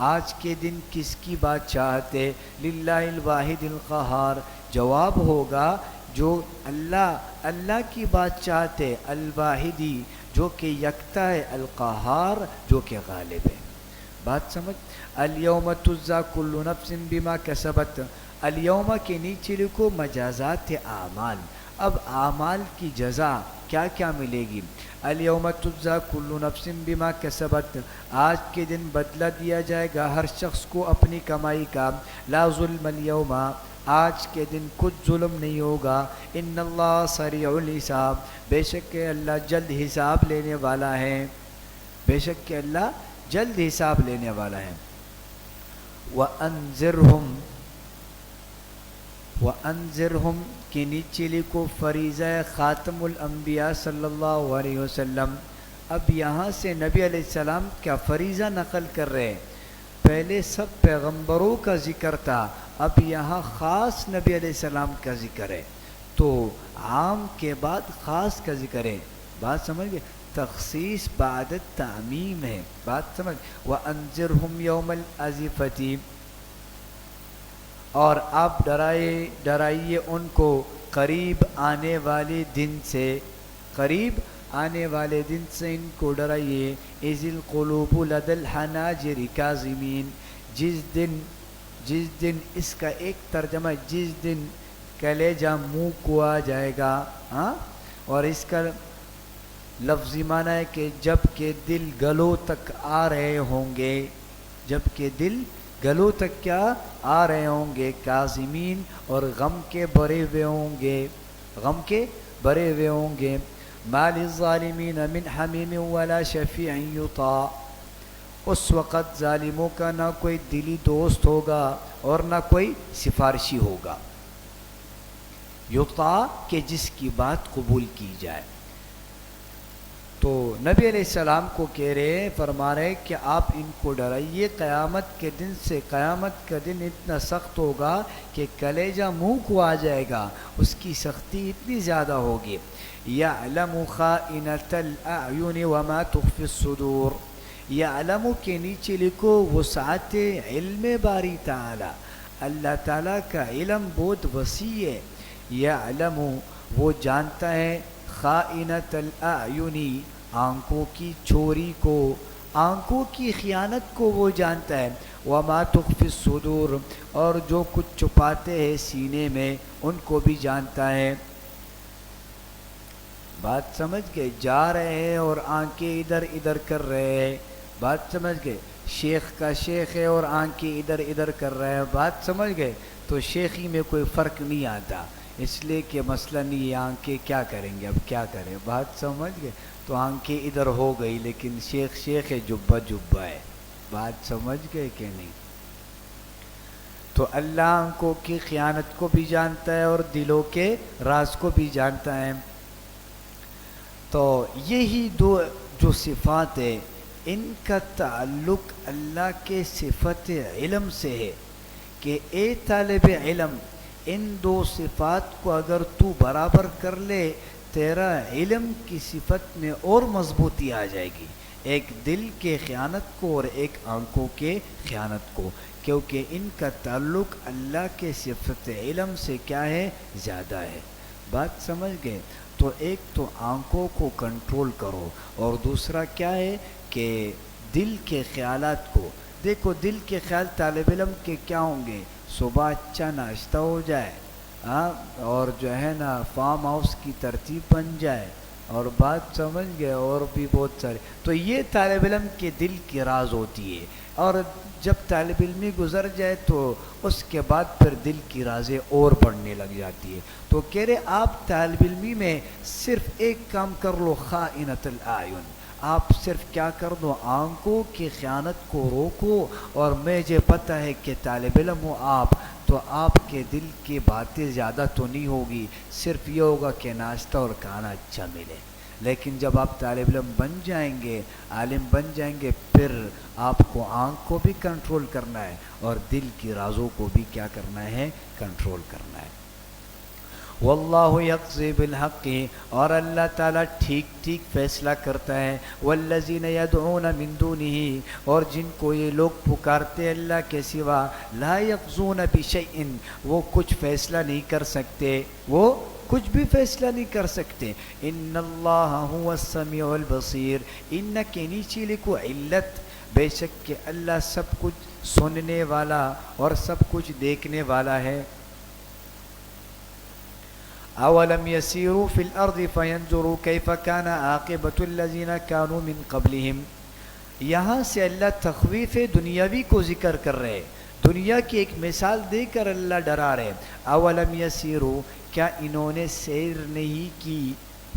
آج کے دن کس کی بادشاہت ہے؟ للہ الواحد القہار، جواب ہوگا جو اللہ کی بادشاہت ہے، الواحدی جو کہ یکتا ہے، القہار جو کہ غالب ہے۔ بات سمجھ؟ الیوم تجزی کل نفس بما کسبت، الیوم کے نیچے لکھو مجازات اعمال، اب اعمال کی جزا کیا کیا ملے گی؟ الیوم تجزی کل نفس بما کسبت، آج کے دن بدلہ دیا جائے گا ہر شخص کو اپنی کمائی کا، لا ظلم اليوم، آج کے دن کچھ ظلم نہیں ہوگا، ان اللہ سریع الحساب، بے شک کہ اللہ جلد حساب لینے والا ہے، بے شک کہ اللہ جلد حساب لینے والا ہے۔ وَأَنذِرْهُمْ کے نیچے لکھو فریضہ خاتم الانبیاء صلی اللہ علیہ وسلم۔ اب یہاں سے نبی علیہ السلام کا فریضہ نقل کر رہے ہیں، پہلے سب پیغمبروں کا ذکر تھا، اب یہاں خاص نبی علیہ السلام کا ذکر ہے، تو عام کے بعد خاص کا ذکر ہے، بات سمجھ گئے؟ تخصیص بعد تعمیم ہے، بات سمجھ؟ وَأَنذِرْهُمْ يَوْمَ الْأَزِفَةِ، اور آپ ڈرائیے ان کو قریب آنے والے دن سے، قریب آنے والے دن سے ان کو ڈرائیے، اِذِ الْقُلُوبُ لَدَى الْحَنَاجِرِ كَاظِمِينَ، جس دن اس کا ایک ترجمہ، جس دن کلیجہ منہ کو آ جائے گا، ہاں، اور اس کا لفظی معنی ہے کہ جب کہ دل گلوں تک آ رہے ہوں گے، جب کہ دل گلوں تک کیا آ رہے ہوں گے، کاظمین، اور غم کے بھرے ہوئے ہوں گے، غم کے بھرے ہوئے ہوں گے، ما للظالمین من حمیم ولا شفیع یطاع، اس وقت ظالموں کا نہ کوئی دلی دوست ہوگا اور نہ کوئی سفارشی ہوگا، یطاع کہ جس کی بات قبول کی جائے۔ تو نبی علیہ السلام کو کہہ رہے ہیں، فرما رہے کہ آپ ان کو ڈرائیے قیامت کے دن سے، قیامت کا دن اتنا سخت ہوگا کہ کلیجہ منہ کو آ جائے گا، اس کی سختی اتنی زیادہ ہوگی۔ یعلم خائنۃ الاعین وما تخفی الصدور، یعلم کے نیچے لکھو وسعت علم باری تعالی، اللہ تعالیٰ کا علم بہت وسیع ہے، یعلم وہ جانتا ہے، خائنۃ الاعین آنکھوں کی چوری کو، آنکھوں کی خیانت کو وہ جانتا ہے، وما تخفی الصدور اور جو کچھ چھپاتے ہیں سینے میں ان کو بھی جانتا ہے۔ بات سمجھ گئے؟ جا رہے ہیں اور آنکھیں ادھر ادھر کر رہے ہیں، بات سمجھ گئے؟ شیخ کا شیخ ہے اور آنکھیں ادھر ادھر کر رہے ہیں، بات سمجھ گئے؟ تو شیخی میں کوئی فرق نہیں آتا، اس لیے کہ مثلاً یہ آنکھیں کیا کریں گے، اب کیا کریں، بات سمجھ گئے؟ تو آنکھیں ادھر ہو گئی لیکن شیخ شیخ ہے، جبہ جبہ ہے، بات سمجھ گئے کہ نہیں؟ تو اللہ آنکھوں کی خیانت کو بھی جانتا ہے اور دلوں کے راز کو بھی جانتا ہے۔ تو یہی دو جو صفات ہے ان کا تعلق اللہ کے صفت علم سے ہے کہ اے طالب علم، ان دو صفات کو اگر تو برابر کر لے تیرا علم کی صفت میں اور مضبوطی آ جائے گی، ایک دل کے خیانت کو اور ایک آنکھوں کے خیانت کو، کیونکہ ان کا تعلق اللہ کے صفت علم سے کیا ہے؟ زیادہ ہے، بات سمجھ گئے؟ تو ایک تو آنکھوں کو کنٹرول کرو اور دوسرا کیا ہے کہ دل کے خیالات کو دیکھو۔ دل کے خیال طالب علم کے کیا ہوں گے؟ صبح اچھا ناشتہ ہو جائے، ہاں، اور جو ہے نا فارم ہاؤس کی ترتیب بن جائے، اور بات سمجھ گئے، اور بھی بہت سارے، تو یہ طالب علم کے دل کی راز ہوتی ہے۔ اور جب طالب علمی گزر جائے تو اس کے بعد پھر دل کی رازیں اور بڑھنے لگ جاتی ہے. تو کہہ رہے آپ طالب علمی میں صرف ایک کام کر لو، خائنۃ الاعین، آپ صرف کیا کر دو، آنکھوں کی خیانت کو روکو. اور مجھے پتہ ہے کہ طالب علم ہو آپ، تو آپ کے دل کی باتیں زیادہ تو نہیں ہوگی، صرف یہ ہوگا کہ ناشتہ اور کھانا اچھا ملے. لیکن جب آپ طالب علم بن جائیں گے، عالم بن جائیں گے، پھر آپ کو آنکھ کو بھی کنٹرول کرنا ہے اور دل کی رازوں کو بھی کیا کرنا ہے، کنٹرول کرنا ہے. واللہ یقضی بالحق، اور اللہ تعالیٰ ٹھیک ٹھیک فیصلہ کرتا ہے. والذین یدعون من دونہ، اور جن کو یہ لوگ پکارتے اللہ کے سوا، لا یقضون بشیء، وہ کچھ فیصلہ نہیں کر سکتے، وہ کچھ بھی فیصلہ نہیں کر سکتے. ان اللہ هو السمیع البصیر، ان کے نیچے لکھو علت، بے شک کہ اللہ سب کچھ سننے والا اور سب کچھ دیکھنے والا ہے. اولم یسیروا فی الارض فینظروا کیف کان عاقبۃ الذین کانوا من قبلہم. یہاں سے اللہ تخویف دنیاوی کو ذکر کر رہے، دنیا کی ایک مثال دے کر اللہ ڈرا رہے. اولم یسیروا، کیا انہوں نے سیر نہیں کی،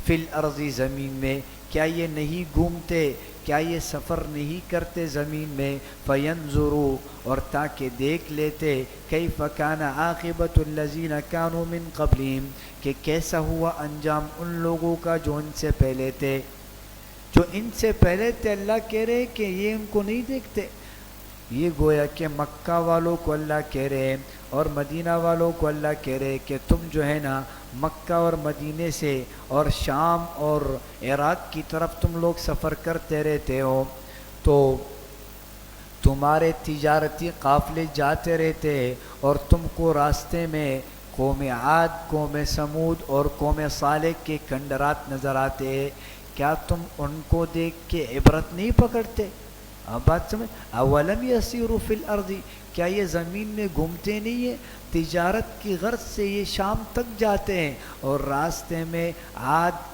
فی الارض زمین میں، کیا یہ نہیں گھومتے، کیا یہ سفر نہیں کرتے زمین میں، فینظروا، اور تاکہ دیکھ لیتے، کیف کان عاقبۃ الذین کانوا من قبلہم، کہ کیسا ہوا انجام ان لوگوں کا جو ان سے پہلے تھے. جو ان سے پہلے تھے اللہ کہہ رہے کہ یہ ان کو نہیں دیکھتے. یہ گویا کہ مکہ والوں کو اللہ کہہ رہے اور مدینہ والوں کو اللہ کہہ رہے کہ تم جو ہے نا مکہ اور مدینے سے اور شام اور عراق کی طرف تم لوگ سفر کرتے رہتے ہو، تو تمہارے تجارتی قافلے جاتے رہتے اور تم کو راستے میں قوم عاد، قوم سمود اور قوم صالح کے کھنڈرات نظر آتے. کیا تم ان کو دیکھ کے عبرت نہیں پکڑتے؟ اب بات سمجھ. اولم یسیروا فی الارض، کیا یہ زمین میں گھومتے نہیں ہیں؟ تجارت کی غرض سے یہ شام تک جاتے ہیں اور راستے میں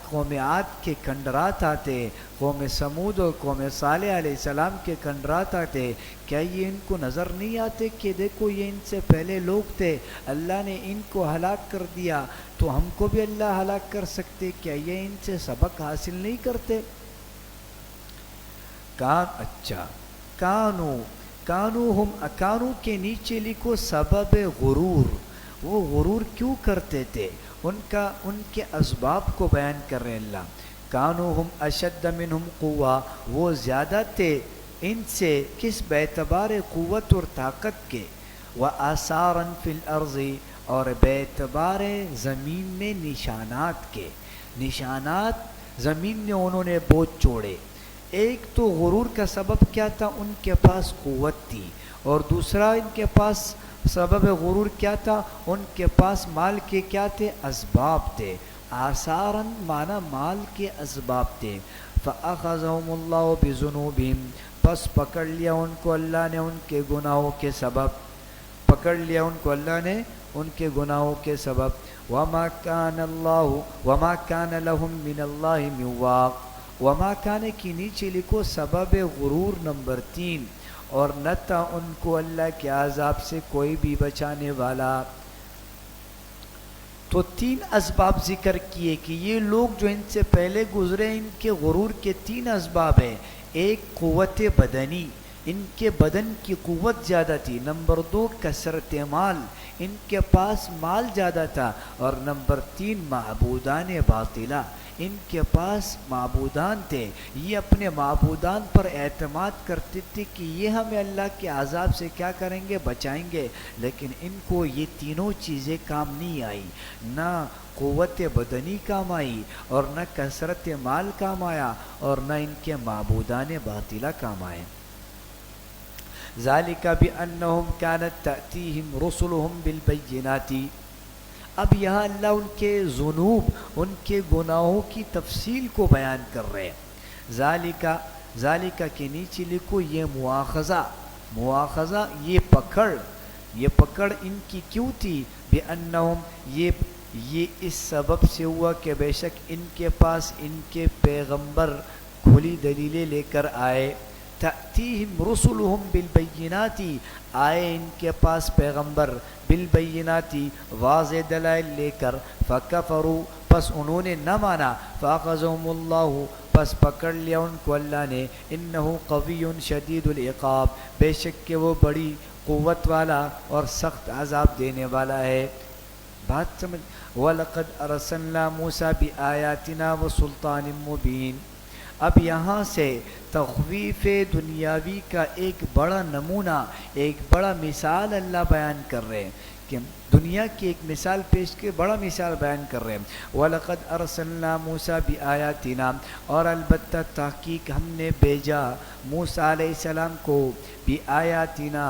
قوم عاد کے کھنڈرات آتے، قوم سمود اور قوم صالح علیہ السلام کے کھنڈرات آتے. کیا یہ ان کو نظر نہیں آتے کہ دیکھو یہ ان سے پہلے لوگ تھے، اللہ نے ان کو ہلاک کر دیا، تو ہم کو بھی اللہ ہلاک کر سکتے؟ کیا یہ ان سے سبق حاصل نہیں کرتے؟ اچھا، کانو کے نیچے لکھو سبب غرور. وہ غرور کیوں کرتے تھے، ان کے اسباب کو بیان کر رہے اللہ. کانو ہم اشد منہم قوہ، وہ زیادہ تھے ان سے کس باعتبار قوت اور طاقت کے، وآثارا فی الارض، اور باعتبار زمین میں نشانات کے. نشانات زمین میں انہوں نے بہت چھوڑے. ایک تو غرور کا سبب کیا تھا، ان کے پاس قوت تھی، اور دوسرا ان کے پاس سبب غرور کیا تھا، ان کے پاس مال کے کیا تھے، اسباب تھے. آثاراً معنی مال کے اسباب تھے. فأخذهم اللہ بذنوبہم، پس پکڑ لیا ان کو اللہ نے ان کے گناہوں کے سبب، پکڑ لیا ان کو اللہ نے ان کے گناہوں کے سبب. وما کان لهم من اللہ من واق، وما کان کی نیچے لکھو سبب غرور نمبر 3، اور نہ تھا ان کو اللہ کے عذاب سے کوئی بھی بچانے والا. تو 3 اسباب ذکر کیے کہ یہ لوگ جو ان سے پہلے گزرے ان کے غرور کے 3 اسباب ہیں. ایک قوت بدنی، ان کے بدن کی قوت زیادہ تھی. نمبر 2 کثرت مال، ان کے پاس مال زیادہ تھا. اور نمبر 3 معبودان باطلہ، ان کے پاس معبودان تھے، یہ اپنے معبودان پر اعتماد کرتے تھے کہ یہ ہمیں اللہ کے عذاب سے کیا کریں گے، بچائیں گے. لیکن ان کو یہ تینوں چیزیں کام نہیں آئی، نہ قوت بدنی کام آئی، اور نہ کثرت مال کام آیا، اور نہ ان کے معبودان باطلہ کام آئے. ذالک بأنہم کانت تأتیہم رسلہم بالبینات. اب یہاں اللہ ان کے ذنوب، ان کے گناہوں کی تفصیل کو بیان کر رہے ہیں. ذالکہ کے نیچے لکھو یہ مواخذہ، یہ پکڑ ان کی کیوں تھی، بأنہم، یہ اس سبب سے ہوا کہ بے شک ان کے پاس ان کے پیغمبر کھلی دلیلیں لے کر آئے. تأتیہم رسلہم بالبیناتی، آئے ان کے پاس پیغمبر بالبیناتی واضح دلائل لے کر، فکفروا پس انہوں نے نہ مانا، فاخذہم اللہ پس پکڑ لیا ان کو اللہ نے، انہ قوی شدید العقاب، بے شک کہ وہ بڑی قوت والا اور سخت عذاب دینے والا ہے۔ بات سمجھ، وَلَقَدْ أَرْسَلْنَا مُوسَىٰ بِآيَاتِنَا وَسُلْطَانٍ مُّبِينٍ۔ اب یہاں سے تخویف دنیاوی کا ایک بڑا نمونہ، ایک بڑا مثال اللہ بیان کر رہے ہیں کہ دنیا کی ایک مثال پیش کے بڑا مثال بیان کر رہے ہیں۔ وَلَقَدْ أَرْسَلْنَا مُوسَىٰ بِآيَاتِنَا، اور البتہ تحقیق ہم نے بھیجا موسیٰ علیہ السلام کو، بِآيَاتِنَا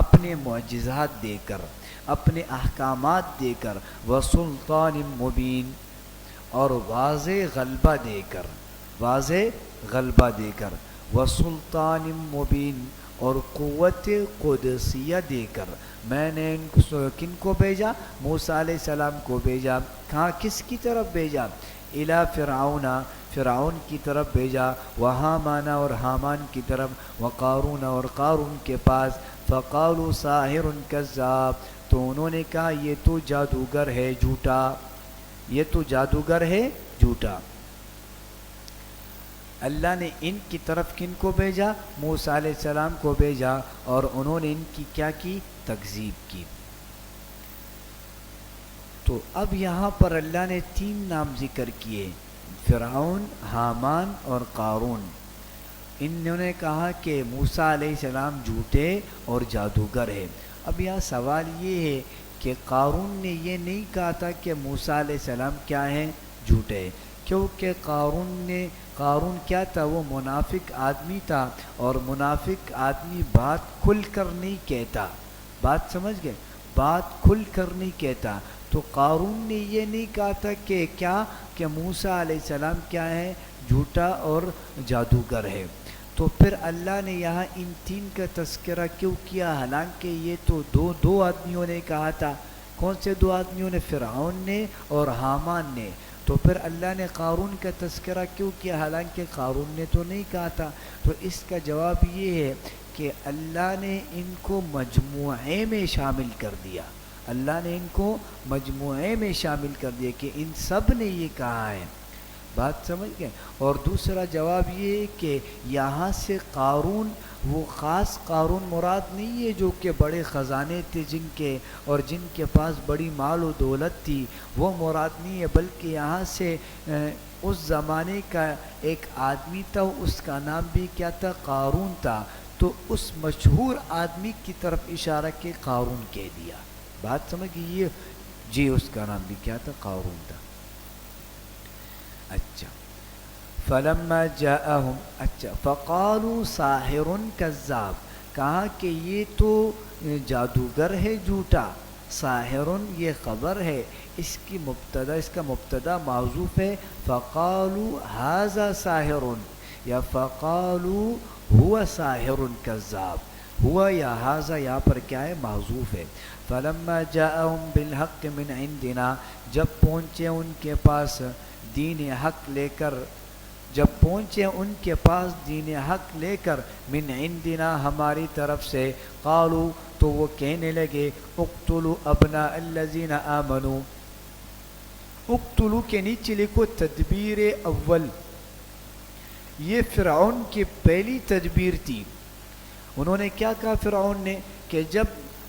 اپنے معجزات دے کر، اپنے احکامات دے کر، وَسُلْطَانٍ مُّبِينٍ اور واضح غلبہ دے کر، واضح غلبہ دے کر، وَسُلْطَانٍ مُّبِينٍ اور قوت قدسیہ دے کر۔ میں نے ان کو کن کو بھیجا؟ موسیٰ علیہ السلام کو بھیجا۔ کہاں، کس کی طرف بھیجا؟ اِلیٰ فرعون، فرعون کی طرف بھیجا، وہامان اور حامان کی طرف، وقارون اور قارون کے پاس، فقالوا ساحر کذاب، تو انہوں نے کہا یہ تو جادوگر ہے جھوٹا، یہ تو جادوگر ہے جھوٹا۔ اللہ نے ان کی طرف کن کو بھیجا؟ موسیٰ علیہ السلام کو بھیجا، اور انہوں نے ان کی کیا کی؟ تکذیب کی۔ تو اب یہاں پر اللہ نے 3 نام ذکر کیے، فرعون، حامان اور قارون۔ انہوں نے کہا کہ موسیٰ علیہ السلام جھوٹے اور جادوگر ہیں۔ اب یہاں سوال یہ ہے کہ قارون نے یہ نہیں کہا تھا کہ موسیٰ علیہ السلام کیا ہیں؟ جھوٹے، کیونکہ قارون کیا تھا؟ وہ منافق آدمی تھا، اور منافق آدمی بات کھل کر نہیں کہتا، بات سمجھ گئے، بات کھل کر نہیں کہتا۔ تو قارون نے یہ نہیں کہا تھا کہ کیا، کہ موسیٰ علیہ السلام کیا ہے؟ جھوٹا اور جادوگر ہے۔ تو پھر اللہ نے یہاں ان 3 کا تذکرہ کیوں کیا، حالانکہ یہ تو دو آدمیوں نے کہا تھا؟ کون سے 2 آدمیوں نے؟ فرعون نے اور حامان نے۔ تو پھر اللہ نے قارون کا تذکرہ کیوں کیا، حالانکہ قارون نے تو نہیں کہا تھا؟ تو اس کا جواب یہ ہے کہ اللہ نے ان کو مجموعے میں شامل کر دیا، اللہ نے ان کو مجموعے میں شامل کر دیا کہ ان سب نے یہ کہا ہے، بات سمجھ گئے۔ اور دوسرا جواب یہ ہے کہ یہاں سے قارون، وہ خاص قارون مراد نہیں ہے جو کہ بڑے خزانے تھے جن کے، اور جن کے پاس بڑی مال و دولت تھی، وہ مراد نہیں ہے، بلکہ یہاں سے اس زمانے کا ایک آدمی تھا، اس کا نام بھی کیا تھا؟ قارون تھا۔ تو اس مشہور آدمی کی طرف اشارہ کے قارون کہہ دیا، بات سمجھ گئی؟ جی اس کا نام بھی کیا تھا؟ قارون تھا۔ اچھا، فلما جاءہم، اچھا، فقالوا ساحر کذاب، کہا کہ یہ تو جادوگر ہے جھوٹا۔ ساحرن یہ خبر ہے، اس کی مبتدا، اس کا مبتدا معذوف ہے، فقالوا ھذا ساحرن، یا فقالوا ہوا ساحر کذاب، ہوا یا ھذا یہاں پر کیا ہے؟ معذوف ہے۔ فلما جاءہم بالحق من عندنا، جب پہنچے ان کے پاس دین حق لے کر، جب پہنچے ان کے پاس دین حق لے کر، من عندنا ہماری طرف سے، قالوا تو وہ کہنے لگے، اقتلوا ابناء الذین آمنوا، اقتلوا کے نیچے لکھو تدبیر اول، یہ فرعون کی پہلی تدبیر تھی۔ انہوں نے کیا کہا فرعون نے؟ کہ جب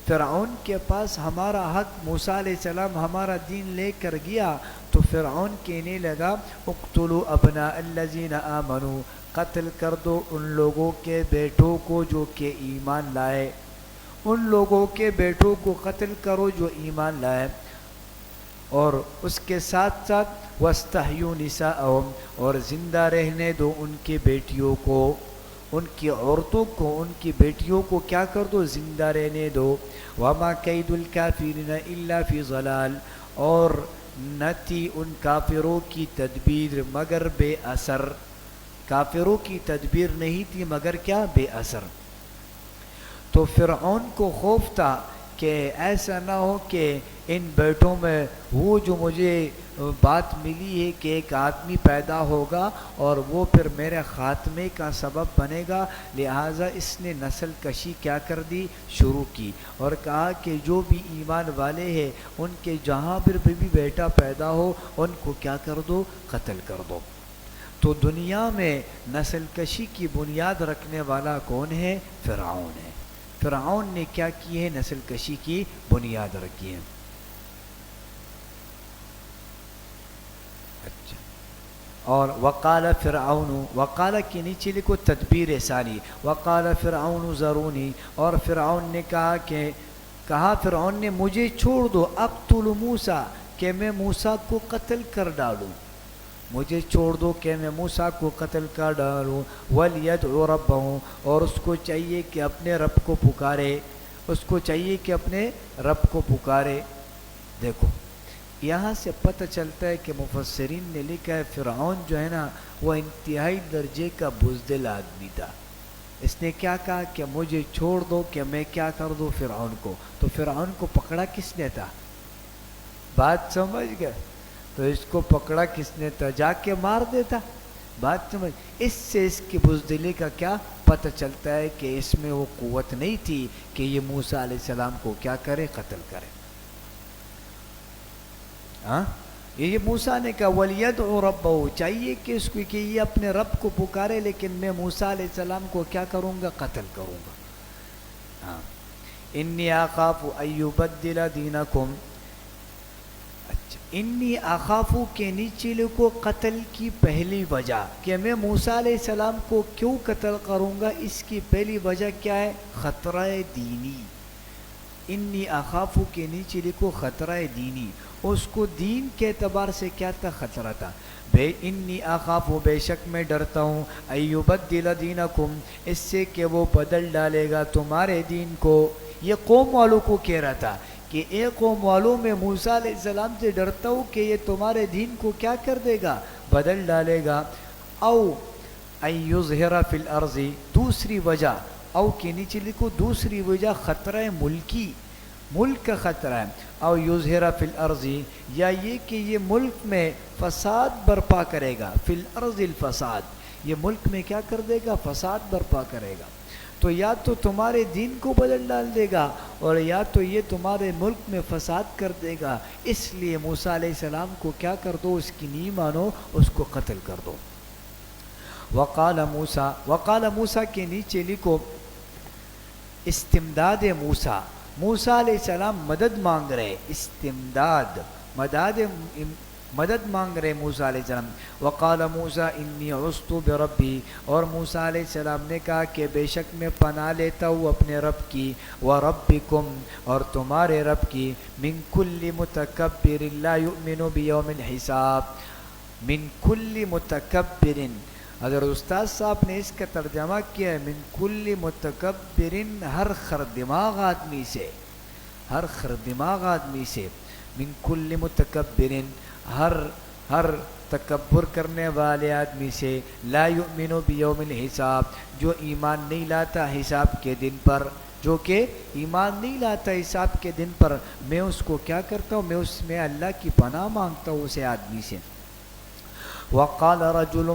فرعون کے پاس ہمارا حق، موسیٰ علیہ السلام ہمارا دین لے کر گیا، تو فرعون کہنے لگا، اقتلوا ابناء الذین آمنوا، قتل کر دو ان لوگوں کے بیٹوں کو جو کہ ایمان لائے، ان لوگوں کے بیٹوں کو قتل کرو جو ایمان لائے، اور اس کے ساتھ ساتھ واستحیوا نساءہم، اور زندہ رہنے دو ان کی بیٹیوں کو، ان کی عورتوں کو، ان کی بیٹیوں کو کیا کر دو؟ زندہ رہنے دو۔ وما کید الکافرین الا فی ضلال، اور نہ تھی ان کافروں کی تدبیر مگر بے اثر، کافروں کی تدبیر نہیں تھی مگر کیا؟ بے اثر۔ تو فرعون کو خوف تھا کہ ایسا نہ ہو کہ ان بیٹوں میں وہ جو مجھے بات ملی ہے کہ ایک آدمی پیدا ہوگا اور وہ پھر میرے خاتمے کا سبب بنے گا، لہٰذا اس نے نسل کشی کیا کر دی، شروع کی، اور کہا کہ جو بھی ایمان والے ہیں ان کے جہاں پر بھی بیٹا پیدا ہو ان کو کیا کر دو، قتل کر دو۔ تو دنیا میں نسل کشی کی بنیاد رکھنے والا کون ہے؟ فرعون ہے۔ فرعون نے کیا کی ہے؟ نسل کشی کی بنیاد رکھی ہے۔ اچھا، اور وقال فرعون، وقال کے نیچے لکھو تدبیر ثانی، وقال فرعون ذرونی، اور فرعون نے کہا فرعون نے مجھے چھوڑ دو، اقتل موسیٰ، کہ میں موسیٰ کو قتل کر ڈالوں، مجھے چھوڑ دو کہ میں موسیٰ کو قتل کر ڈالوں، وَلْيَدْعُ رَبَّهُ، اور اس کو چاہیے کہ اپنے رب کو پکارے، اس کو چاہیے کہ اپنے رب کو پکارے۔ دیکھو یہاں سے پتہ چلتا ہے کہ مفسرین نے لکھا ہے فرعون جو ہے نا وہ انتہائی درجے کا بزدل آدمی تھا۔ اس نے کیا کہا کہ مجھے چھوڑ دو کہ میں کیا کر دوں فرعون کو، تو فرعون کو پکڑا کس نے تھا؟ بات سمجھ گئے؟ تو اس کو پکڑا کس نے تھا؟ جا کے مار دیتا۔ بات سمجھ؟ اس سے اس کی بزدلی کا کیا پتہ چلتا ہے کہ اس میں وہ قوت نہیں تھی کہ یہ موسیٰ علیہ السلام کو کیا کرے، قتل کرے۔ ہاں، یہ موسیٰ نے کہا وَلْيَدْعُ رَبَّهُ، چاہیے کہ اس کو کہ یہ اپنے رب کو پکارے، لیکن میں موسیٰ علیہ السلام کو کیا کروں گا، قتل کروں گا۔ ہاں، انی اخاف ان یبدل دینکم، انی اخافو کے نیچے لکھو قتل کی پہلی وجہ کہ میں موسیٰ علیہ السلام کو کیوں قتل کروں گا، اس کی پہلی وجہ کیا ہے؟ خطرہ دینی۔ انی اخافو کے نیچے لکھو خطرہ دینی، اس کو دین کے اعتبار سے کیا تھا؟ خطرہ تھا۔ انی اخافو، بے شک میں ڈرتا ہوں، ان یبدل دینکم، اس سے کہ وہ بدل ڈالے گا تمہارے دین کو۔ یہ قوم والوں کو کہہ رہا تھا کہ اے قوم والوں میں موسیٰ علیہ السلام سے ڈرتا ہوں کہ یہ تمہارے دین کو کیا کر دے گا، بدل ڈالے گا۔ او ان یظہر فی الارض، دوسری وجہ، او کے نیچے لکھو دوسری وجہ خطرہ ملکی، ملک کا خطرہ ہے۔ او یظہر فی الارض، یا یہ کہ یہ ملک میں فساد برپا کرے گا، فی الارض الفساد، یہ ملک میں کیا کر دے گا، فساد برپا کرے گا۔ تو یا تو تمہارے دین کو بدل ڈال دے گا اور یا تو یہ تمہارے ملک میں فساد کر دے گا، اس لیے موسیٰ علیہ السلام کو کیا کر دو، اس کی نہیں مانو، اس کو قتل کر دو۔ وقال موسیٰ، وقال موسیٰ کے نیچے لکھو استمداد موسیٰ، موسیٰ علیہ السلام مدد مانگ رہے، استمداد، مدد مانگ رہے موسیٰ علیہ السلام۔ وقال موسیٰ انی عصت بربی، اور موسیٰ علیہ السلام نے کہا کہ بے شک میں پناہ لیتا ہوں اپنے رب کی، وربکم، اور تمہارے رب کی، من کل متکبر لا یؤمن بیوم الحساب، من کل متکبر، اگر استاد صاحب نے اس کا ترجمہ کیا ہے من کل متکبر، ہر خردماغ آدمی سے، ہر خردماغ آدمی سے، من کل متکبر، ہر تکبر کرنے والے آدمی سے، لا یؤمن بیوم الحساب، جو ایمان نہیں لاتا حساب کے دن پر، جو کہ ایمان نہیں لاتا حساب کے دن پر، میں اس کو کیا کرتا ہوں، میں اس میں اللہ کی پناہ مانگتا ہوں اسے آدمی سے۔ وقال رجل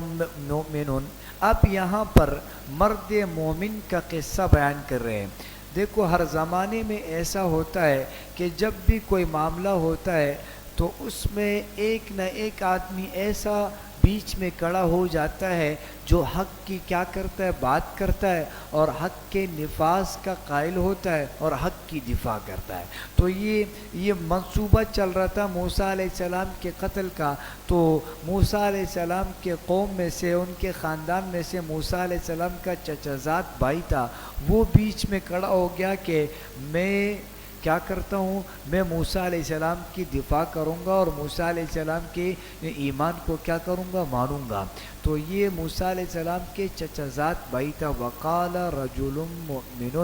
مؤمن، اب یہاں پر مرد مومن کا قصہ بیان کر رہے ہیں۔ دیکھو ہر زمانے میں ایسا ہوتا ہے کہ جب بھی کوئی معاملہ ہوتا ہے تو اس میں ایک نہ ایک آدمی ایسا بیچ میں کھڑا ہو جاتا ہے جو حق کی کیا کرتا ہے، بات کرتا ہے، اور حق کے نفاذ کا قائل ہوتا ہے اور حق کی دفاع کرتا ہے۔ تو یہ منصوبہ چل رہا تھا موسیٰ علیہ السلام کے قتل کا، تو موسیٰ علیہ السلام کے قوم میں سے، ان کے خاندان میں سے موسیٰ علیہ السلام کا چچا زاد بھائی تھا، وہ بیچ میں کھڑا ہو گیا کہ میں کیا کرتا ہوں، میں موسیٰ علیہ السلام کی دفاع کروں گا اور موسیٰ علیہ السلام کے ایمان کو کیا کروں گا، مانوں گا۔ تو یہ موسیٰ علیہ السلام کے چچا زاد بھائی تھا۔ وقال رجل مؤمن،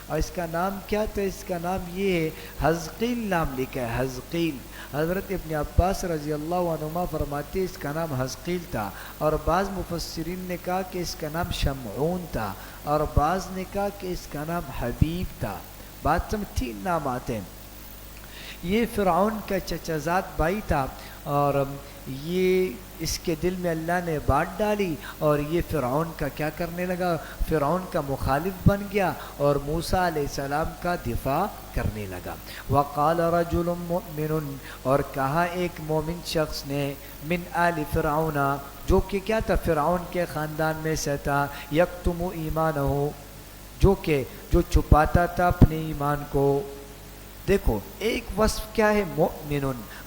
اور اس کا نام کیا تھا، اس کا نام یہ ہے، حزقیل نام لکھا ہے، حزقیل۔ حضرت ابن عباس رضی اللہ عنہما فرماتے ہیں اس کا نام حزقیل تھا، اور بعض مفسرین نے کہا کہ اس کا نام شمعون تھا، اور بعض نے کہا کہ اس کا نام حبیب تھا۔ بات سمجھ، تین نام آتے ہیں۔ یہ فرعون کا چچا زاد بھائی تھا، اور یہ اس کے دل میں اللہ نے بات ڈالی اور یہ فرعون کا کیا کرنے لگا، فرعون کا مخالف بن گیا اور موسیٰ علیہ السلام کا دفاع کرنے لگا۔ وقال رجل مؤمن، اور کہا ایک مومن شخص نے، من آل فرعون، جو کہ کیا تھا، فرعون کے خاندان میں سے تھا، یکتم ایمانہ، جو چھپاتا تھا اپنے ایمان کو۔ دیکھو ایک وصف کیا ہے، مؤمن،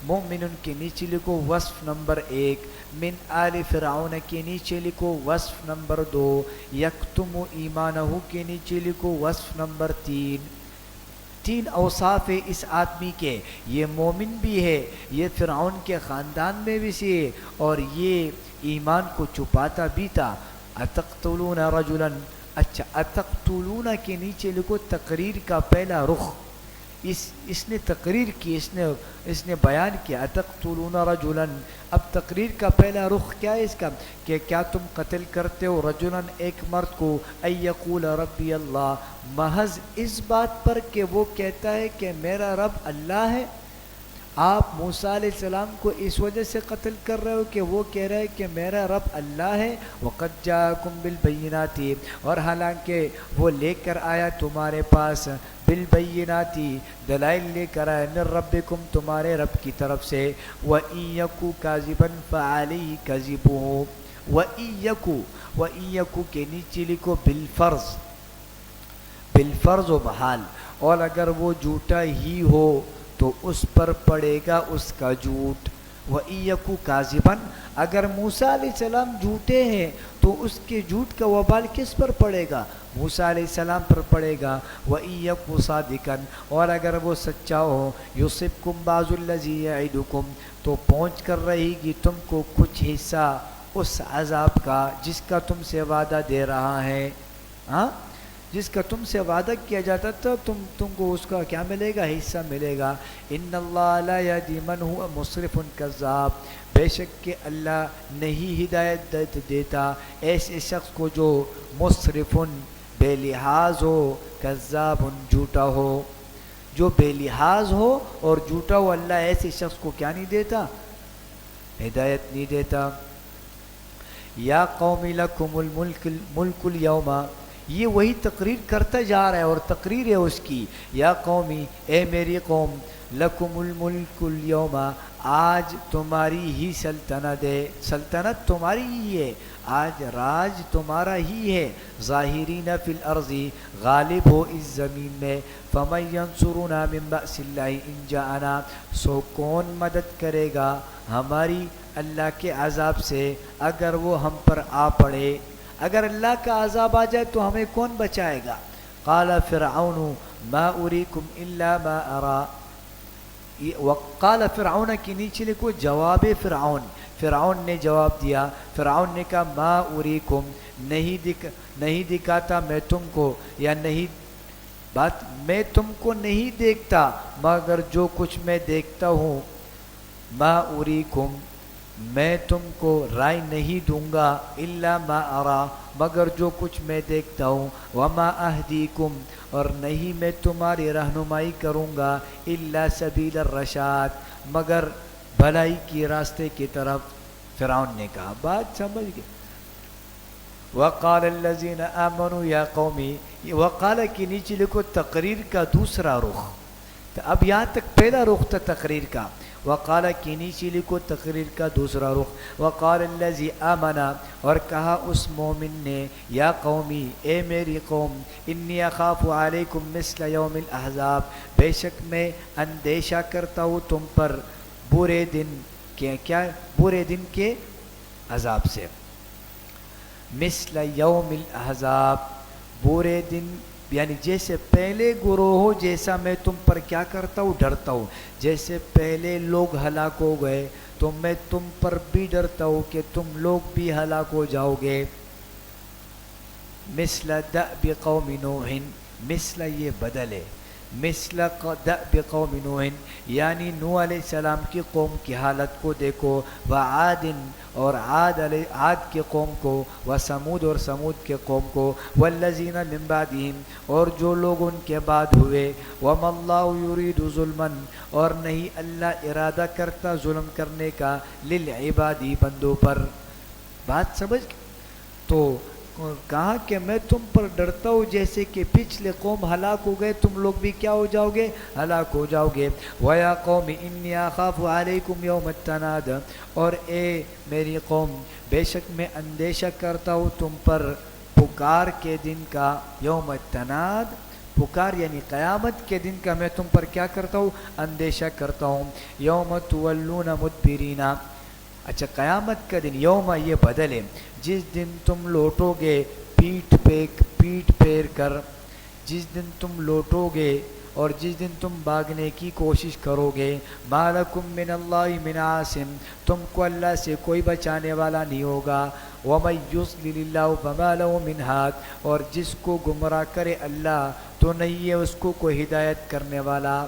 مومن کے نیچے لکھو وصف نمبر 1، من آل فرعون کے نیچے لکھو وصف نمبر 2، یکتم ایمانہ کے نیچے لکھو وصف نمبر 3۔ تین اوصاف ہے اس آدمی کے، یہ مومن بھی ہے، یہ فرعون کے خاندان میں بھی سے ہے، اور یہ ایمان کو چھپاتا بھی تھا۔ اتقتلون رجلا، اچھا اتقتلون کے نیچے لکھو تقریر کا پہلا رخ، اس نے تقریر کی، اس نے بیان کیا، اتقتلون رجلا۔ اب تقریر کا پہلا رخ کیا ہے اس کا، کہ کیا تم قتل کرتے ہو رجلا، ایک مرد کو، ان یقول ربی اللہ، محض اس بات پر کہ وہ کہتا ہے کہ میرا رب اللہ ہے۔ آپ موسیٰ علیہ السلام کو اس وجہ سے قتل کر رہے ہو کہ وہ کہہ رہا ہے کہ میرا رب اللہ ہے۔ وقد جاءکم بالبینات، اور حالانکہ وہ لے کر آیا تمہارے پاس، بالبینات، دلائل لے کر آیا، من ربکم، تمہارے رب کی طرف سے، وَإِن یَکُ کاذبا فَعَلَیہِ کَذِبُهُ، وَإِن یَکُ کے نیچے لکھو بالفرض، بالفرض و بحال، اور اگر وہ جھوٹا ہی ہو تو اس پر پڑے گا اس کا جھوٹ۔ وَإِن یَکُ کاذبا، اگر موسیٰ علیہ السلام جھوٹے ہیں تو اس کے جھوٹ کا وبال کس پر پڑے گا، موسیٰ علیہ السلام پر پڑے گا۔ وَإِن یَکُ صَادِقًا، اور اگر وہ سچا ہو، یُصِبْکُم بَعْضُ الَّذِی یَعِدُکُم، تو پہنچ کر رہے گی تم کو کچھ حصہ اس عذاب کا جس کا تم سے وعدہ دے رہا ہے، ہاں جس کا تم سے وعدہ کیا جاتا تھا، تم کو اس کا کیا ملے گا، حصہ ملے گا۔ ان اللہ لا یہدی من هو مسرف کذاب، بے شک کہ اللہ نہیں ہدایت دیتا ایسے شخص کو جو مسرف، بے لحاظ ہو، کذاب، جھوٹا ہو، جو بے لحاظ ہو اور جھوٹا ہو، اللہ ایسے شخص کو کیا نہیں دیتا، ہدایت نہیں دیتا۔ یا قوم لکم الملک اليوم، یہ وہی تقریر کرتا جا رہا ہے اور تقریر ہے اس کی، یا قومی، اے میری قوم، لکم الملک اليوم، آج تمہاری ہی سلطنت ہے، سلطنت تمہاری ہی ہے، آج راج تمہارا ہی ہے، ظاہرین فی الارض، غالب ہو اس زمین میں، فمن ینصرنا من بأس اللہ ان جاءنا، سو کون مدد کرے گا ہماری اللہ کے عذاب سے اگر وہ ہم پر آ پڑے، اگر اللہ کا عذاب آ جائے تو ہمیں کون بچائے گا۔ قال فرعون ما اریکم الا ما ارى، وقال فرعون کے نیچے لکھو جواب فرعون، فرعون نے جواب دیا، فرعون نے کہا ما اریکم، نہیں دکھاتا میں تم کو، یا نہیں بات میں تم کو نہیں دیکھتا مگر جو کچھ میں دیکھتا ہوں، ما اریکم، میں تم کو رائے نہیں دوں گا، الا ما ارا، مگر جو کچھ میں دیکھتا ہوں، وما اہدیکم، اور نہیں میں تمہاری رہنمائی کروں گا، الا سبیل الرشاد، مگر بھلائی کی راستے کی طرف۔ فرعون نے کہا، بات سمجھ گئے۔ وقال الذین آمنوا یا قومی، وقال کے نیچے لکھو تقریر کا دوسرا رخ، اب یہاں تک پہلا رخ تھا تقریر کا، وقال کے نیچے لکھو تقریر کا دوسرا رخ، وقال الذی آمنا، اور کہا اس مومن نے، یا قومی، اے میری قوم، انی اخاف علیکم مثل یوم الاحزاب، بے شک میں اندیشہ کرتا ہوں تم پر برے دن کے، کیا برے دن کے عذاب سے، مثل یوم الاحزاب، برے دن یعنی جیسے پہلے گروہ ہو، جیسا میں تم پر کیا کرتا ہوں، ڈرتا ہوں، جیسے پہلے لوگ ہلاک ہو گئے تو میں تم پر بھی ڈرتا ہوں کہ تم لوگ بھی ہلاک ہو جاؤ گے۔ مثل دأب قوم نوح، مثل یہ بدل ہے، مثل دأب قوم نوح یعنی نوح علیہ السلام کی قوم کی حالت کو دیکھو، وعاد اور عاد کی قوم کو، وثمود اور ثمود کے قوم کو، والذین من بعدہم اور جو لوگ ان کے بعد ہوئے، وما اللہ یرید ظلما اور نہیں اللہ ارادہ کرتا ظلم کرنے کا، للعبادی بندوں پر۔ بات سمجھ؟ تو کہا کہ میں تم پر ڈرتا ہوں جیسے کہ پچھلے قوم ہلاک ہو گئے، تم لوگ بھی کیا ہو جاؤ گے؟ ہلاک ہو جاؤ گے۔ وَيَا قَوْمِ إِنِّي أَخَافُ عَلَيْكُمْ يَوْمَ التَّنَادِ اور اے میری قوم بے شک میں اندیشہ کرتا ہوں تم پر پکار کے دن کا، یوم التناد پکار یعنی قیامت کے دن کا میں تم پر کیا کرتا ہوں؟ اندیشہ کرتا ہوں۔ یوم تولون مدبرین، اچھا قیامت کا دن، یوم یہ بدل ہے، جس دن تم لوٹو گے پیٹ پھیر کر، جس دن تم لوٹو گے اور جس دن تم بھاگنے کی کوشش کرو گے، ما لکم من اللہ من عاصم تم کو اللہ سے کوئی بچانے والا نہیں ہوگا، ومن یضلل اللہ فما لہ من ہاد اور جس کو گمراہ کرے اللہ تو نہیں ہے اس کو کوئی ہدایت کرنے والا،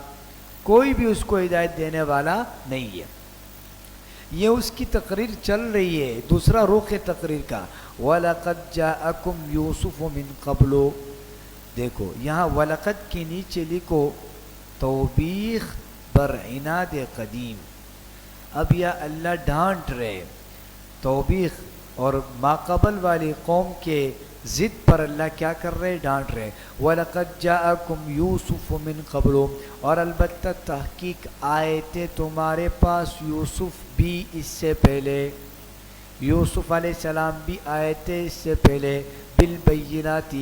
کوئی بھی اس کو ہدایت دینے والا نہیں ہے۔ یہ اس کی تقریر چل رہی ہے، دوسرا رخ ہے تقریر کا۔ وَلَقَدْ جَاءَكُمْ يُوسُفُ مِنْ قَبْلُ، دیکھو یہاں وَلَقَدْ کے نیچے لکھو توبیخ بر عناد قدیم، اب یا اللہ ڈانٹ رہے توبیخ اور ماقبل والی قوم کے ضد پر اللہ کیا کر رہے؟ ڈانٹ رہے۔ وَلَقَدْ جَاءَكُمْ يُوسُفُ مِنْ قَبْلُ اور البتہ تحقیق آئے تھے تمہارے پاس یوسف بھی اس سے پہلے، یوسف علیہ السلام بھی آئے تھے اس سے پہلے، بالبینات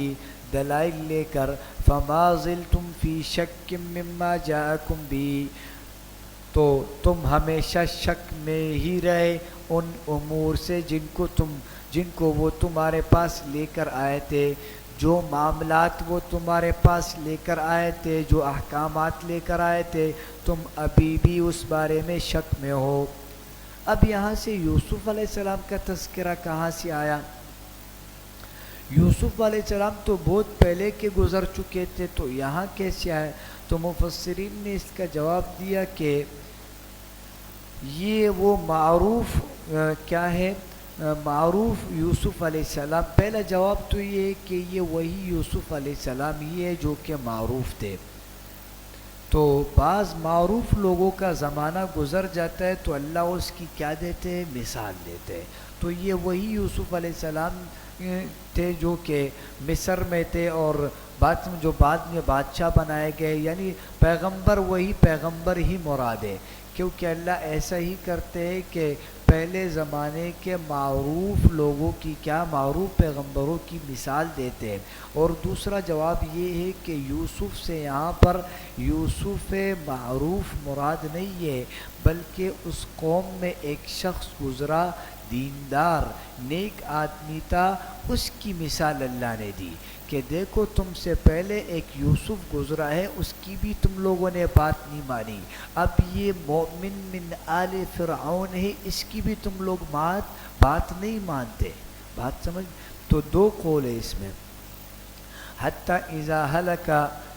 دلائل لے کر، فما زلتم فی شک مما جاءکم بھی تو تم ہمیشہ شک میں ہی رہے ان امور سے جن کو وہ تمہارے پاس لے کر آئے تھے، جو معاملات وہ تمہارے پاس لے کر آئے تھے، جو احکامات لے کر آئے تھے، تم ابھی بھی اس بارے میں شک میں ہو۔ اب یہاں سے یوسف علیہ السلام کا تذکرہ کہاں سے آیا؟ یوسف علیہ السلام تو بہت پہلے کے گزر چکے تھے، تو یہاں کیسے آئے؟ تو مفسرین نے اس کا جواب دیا کہ یہ وہ معروف کیا ہے، معروف یوسف علیہ السلام۔ پہلا جواب تو یہ ہے کہ یہ وہی یوسف علیہ السلام ہی ہے جو کہ معروف تھے۔ تو بعض معروف لوگوں کا زمانہ گزر جاتا ہے تو اللہ اس کی کیا دیتے ہیں؟ مثال دیتے ہیں۔ تو یہ وہی یوسف علیہ السلام تھے جو کہ مصر میں تھے اور جو بعد میں بادشاہ بنائے گئے، یعنی پیغمبر وہی پیغمبر ہی مراد ہے، کیونکہ اللہ ایسا ہی کرتے ہیں کہ پہلے زمانے کے معروف لوگوں کی کیا معروف پیغمبروں کی مثال دیتے ہیں۔ اور دوسرا جواب یہ ہے کہ یوسف سے یہاں پر یوسف معروف مراد نہیں ہے، بلکہ اس قوم میں ایک شخص گزرا دیندار نیک آدمی تھا، اس کی مثال اللہ نے دی کہ دیکھو تم سے پہلے ایک یوسف گزرا ہے، اس کی بھی تم لوگوں نے بات نہیں مانی، اب یہ مومن من آل فرعون ہے، اس کی بھی تم لوگ بات نہیں مانتے۔ بات سمجھ؟ تو دو قول ہے اس میں۔ حتی اذا ہلک،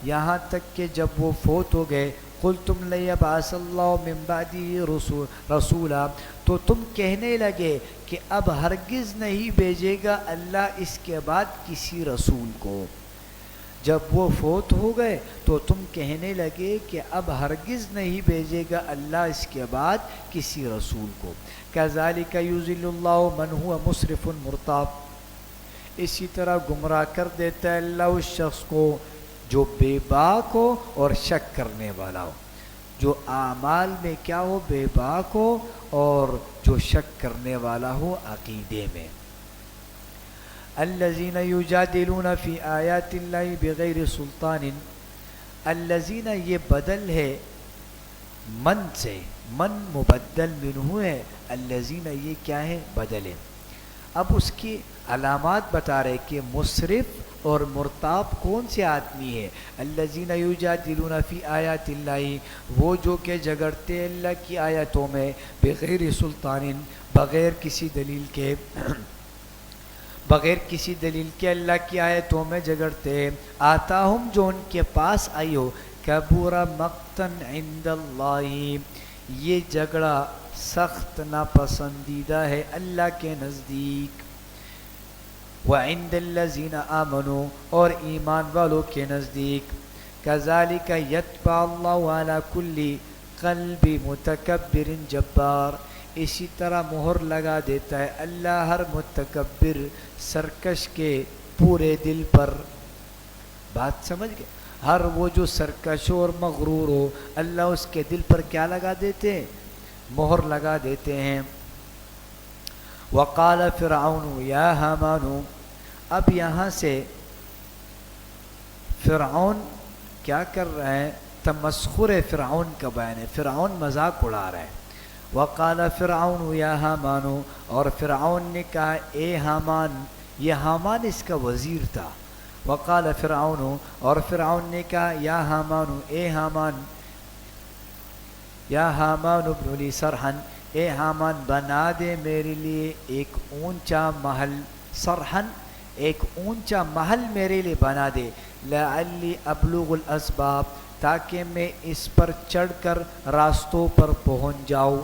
یہاں تک کہ جب وہ فوت ہو گئے، قلتم لن یبعث اللہ من بعدہ رسولا، تو تم کہنے لگے کہ اب ہرگز نہیں بھیجے گا اللہ اس کے بعد کسی رسول کو۔ جب وہ فوت ہو گئے تو تم کہنے لگے کہ اب ہرگز نہیں بھیجے گا اللہ اس کے بعد کسی رسول کو۔ کذالک یضل اللہ من هو مسرف مرتاب، اسی طرح گمراہ کر دیتا ہے اللہ اس شخص کو جو بے باک ہو اور شک کرنے والا ہو، جو اعمال میں کیا ہو؟ بے باک ہو اور جو شک کرنے والا ہو عقیدے میں۔ الذین یجادلون فی آیات اللہ بغیر سلطان، الذین یہ بدل ہے من سے، من مبدل منہ ہے، الذین یہ کیا ہے؟ بدل ہے۔ اب اس کی علامات بتا رہے کہ مصرف اور مرتاب کون سے آدمی ہے۔ الذین یجادلون فی آیات اللہ، وہ جو کہ جھگڑتے اللہ کی آیتوں میں، بغیر سلطان، بغیر کسی دلیل کے، بغیر کسی دلیل کے اللہ کی آیتوں میں جھگڑتے، آتاہم جو ان کے پاس آئی ہو، کبر مقتا عند اللہ، یہ جھگڑا سخت ناپسندیدہ ہے اللہ کے نزدیک، وعند الذین آمنوا، اور ایمان والوں کے نزدیک، کذالک یطبع اللہ علی کل قلب متکبر جبار، اسی طرح مہر لگا دیتا ہے اللہ ہر متکبر سرکش کے پورے دل پر۔ بات سمجھ گئے؟ ہر وہ جو سرکش اور مغرور ہو اللہ اس کے دل پر کیا لگا دیتے ہیں؟ مہر لگا دیتے ہیں۔ وقال فرعون یا حامان، اب یہاں سے فرعون کیا کر رہے ہیں؟ تمسخر فرعون کا بیان ہے، فرعون مذاق اڑا رہا ہے۔ وقال فرعون یا حامان، اور فرعون نے کہا اے حامان، یہ حامان اس کا وزیر تھا۔ وقال فرعون، اور فرعون نے کہا یا حامان، اے حامان، یا حامان ابن لی صرحا، اے حامان بنا دے میرے لیے ایک اونچا محل، صرحا ایک اونچا محل میرے لیے بنا دے، لعلی ابلغ الاسباب، تاکہ میں اس پر چڑھ کر راستوں پر پہنچ جاؤں،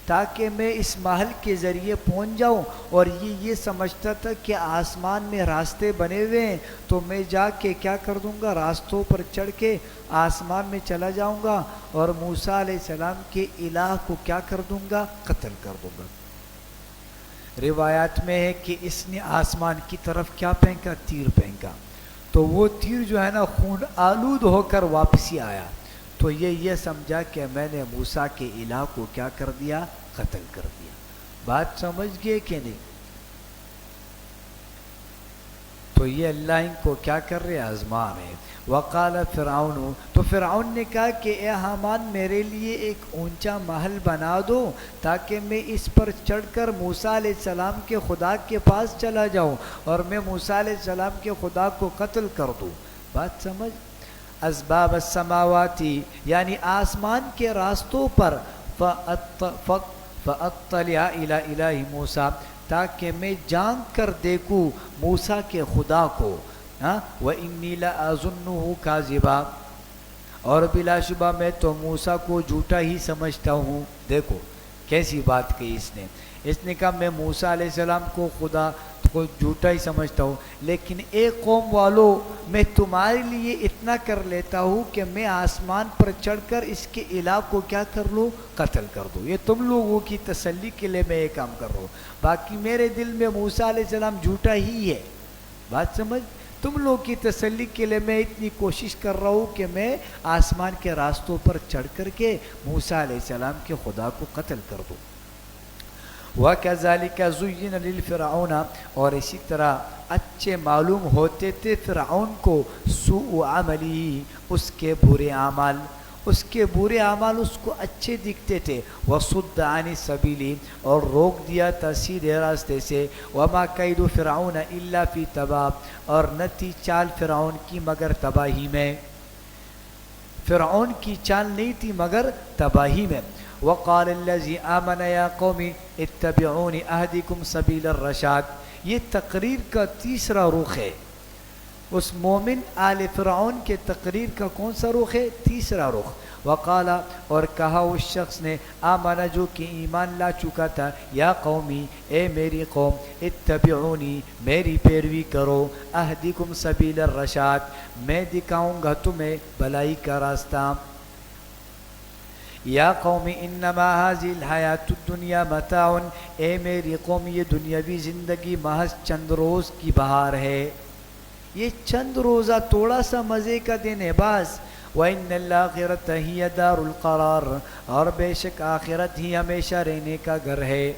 تاکہ میں اس محل کے ذریعے پہنچ جاؤں۔ اور یہ سمجھتا تھا کہ آسمان میں راستے بنے ہوئے ہیں تو میں جا کے کیا کر دوں گا، راستوں پر چڑھ کے آسمان میں چلا جاؤں گا اور موسیٰ علیہ السلام کے الہ کو کیا کر دوں گا، قتل کر دوں گا۔ روایات میں ہے کہ اس نے آسمان کی طرف کیا پھینکا، تیر پھینکا، تو وہ تیر جو ہے نا خون آلود ہو کر واپسی آیا، تو یہ سمجھا کہ میں نے موسیٰ کے الہ کو کیا کر دیا، قتل کر دیا۔ بات سمجھ گئے کہ نہیں؟ تو یہ اللہ ان کو کیا کر رہے، آزما رہے۔ وقال فرعون، تو فرعون نے کہا کہ اے حامان میرے لیے ایک اونچا محل بنا دو تاکہ میں اس پر چڑھ کر موسیٰ علیہ السلام کے خدا کے پاس چلا جاؤں اور میں موسیٰ علیہ السلام کے خدا کو قتل کر دوں۔ بات سمجھ؟ اسباب السماواتی، یعنی آسمان کے راستوں پر، فاطلع الی الہ موسیٰ، تاکہ میں جانچ کر دیکھوں موسیٰ کے خدا کو، وَإِنِّي لَأَظُنُّهُ كَاذِبًا، اور بلا شبہ میں تو موسیٰ کو جھوٹا ہی سمجھتا ہوں۔ دیکھو کیسی بات کہی اس نے کہا میں موسیٰ علیہ السلام کو خدا کو جھوٹا ہی سمجھتا ہوں، لیکن ایک قوم والوں میں تمہارے لیے اتنا کر لیتا ہوں کہ میں آسمان پر چڑھ کر اس کے الہ کو کیا کر لوں، قتل کر دوں۔ یہ تم لوگوں کی تسلی کے لیے میں یہ کام کر رہا ہوں، باقی میرے دل میں موسیٰ علیہ السلام جھوٹا ہی ہے۔ بات سمجھ؟ تم لوگ کی تسلی کے لیے میں اتنی کوشش کر رہا ہوں کہ میں آسمان کے راستوں پر چڑھ کر کے موسیٰ علیہ السلام کے خدا کو قتل کر دوں۔ وَكَذَلِكَ زُيِّنَ لِلْفِرْعَوْنَ، اور اسی طرح اچھے معلوم ہوتے تھے فرعون کو، سوء عملی، اس کے برے اعمال، اس کے برے اعمال اس کو اچھے دکھتے تھے۔ وَصُدَّ عَنِ السَّبِيلِ، اور روک دیا تھا سیدھے راستے سے۔ وَمَا كَيْدُ فِرْعَوْنَ إِلَّا فِي تَبَابٍ، اور نہ تھی چال فرعون کی مگر تباہی میں، فرعون کی چال نہیں تھی مگر تباہی میں۔ وقال الذي آمن يا قوم اتبعوني اهدكم سبيل الرشاد، یہ تقریر کا تیسرا رخ ہے، اس مومن آل فرعون کے تقریر کا کون سا رخ ہے؟ تیسرا رخ۔ وقال، اور کہا اس شخص نے، آمن جو کہ ایمان لا چکا تھا، یا قومی، اے میری قوم، اتبعونی، میری پیروی کرو، اہدکم سبیل الرشاد، میں دکھاؤں گا تمہیں بھلائی کا راستہ۔ یا قوم انما هذه الحیات الدنیا متاع، اے میری قوم یہ دنیاوی زندگی محض چند روز کی بہار ہے، یہ چند روزہ تھوڑا سا مزے کا دن ہے بس۔ وَإِنَّ الْآخِرَةَ هِيَ دَارُ الْقَرَارِ، اور بے شک آخرت ہی ہمیشہ رہنے کا گھر ہے۔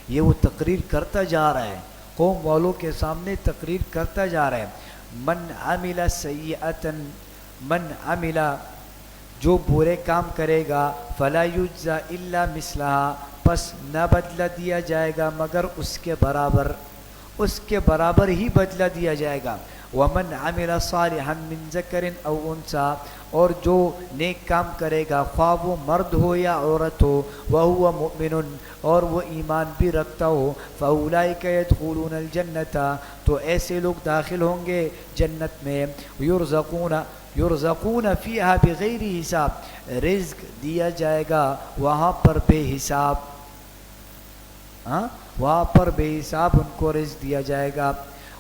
یہ وہ تقریر کرتا جا رہا ہے، قوم والوں کے سامنے تقریر کرتا جا رہا ہے۔ من عمل سیئۃ، من عمل، جو برے کام کرے گا، فلا یجزا الا مثلہا، پس نہ بدلہ دیا جائے گا مگر اس کے برابر، اس کے برابر ہی بدلہ دیا جائے گا۔ ومن عمل صالحا من ذکر او انثی، اور جو نیک کام کرے گا خواہ وہ مرد ہو یا عورت ہو، وہو مؤمن، اور وہ ایمان بھی رکھتا ہو، فاولئک یدخلون الجنۃ، تو ایسے لوگ داخل ہوں گے جنت میں، یرزقون، یرزقون فیہا بغیر حساب، رزق دیا جائے گا وہاں پر بے حساب، ہاں وہاں پر بے حساب ان کو رزق دیا جائے گا۔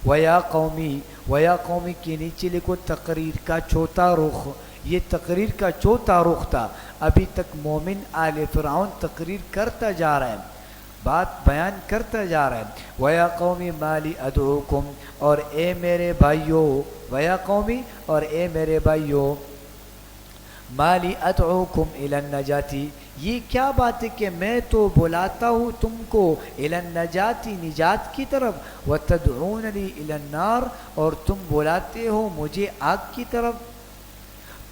ویا قومی کے نیچے لکھو تقریر کا چوتھا رخ، یہ تقریر کا چوتھا رخ تھا۔ ابھی تک مومن آل فرعون تقریر کرتا جا رہا ہے، بات بیان کرتا جا رہا ہے۔ ویا قومی مالی ادعوکم، اور اے میرے بھائیو، ویا قومی اور اے میرے بھائیو، مالی ادعوکم الی النجاتی، یہ کیا بات ہے کہ میں تو بلاتا ہوں تم کو الی النجاتی، نجات کی طرف، وتدعوننی الی النار، اور تم بلاتے ہو مجھے آگ کی طرف۔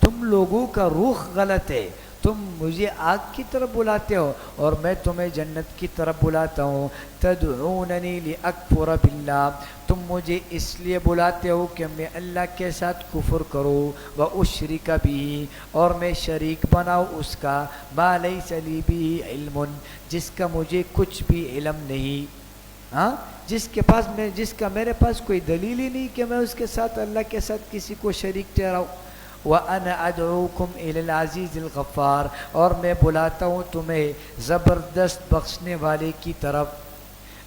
تم لوگوں کا رخ غلط ہے، تم مجھے آگ کی طرف بلاتے ہو اور میں تمہیں جنت کی طرف بلاتا ہوں۔ تدعوننی لاکفر باللہ، تم مجھے اس لیے بلاتے ہو کہ میں اللہ کے ساتھ کفر کروں، واشرک بہ، اور میں شریک بناؤں اس کا، ما لیس لی بہ علم، جس کا مجھے کچھ بھی علم نہیں، ہاں جس کا میرے پاس کوئی دلیل ہی نہیں کہ میں اس کے ساتھ اللہ کے ساتھ کسی کو شریک ٹھہراؤں۔ وَأَنَا أَدْعُوكُمْ إِلَى الْعَزِيزِ الْغَفَّارِ، اور میں بلاتا ہوں تمہیں زبردست بخشنے والے کی طرف۔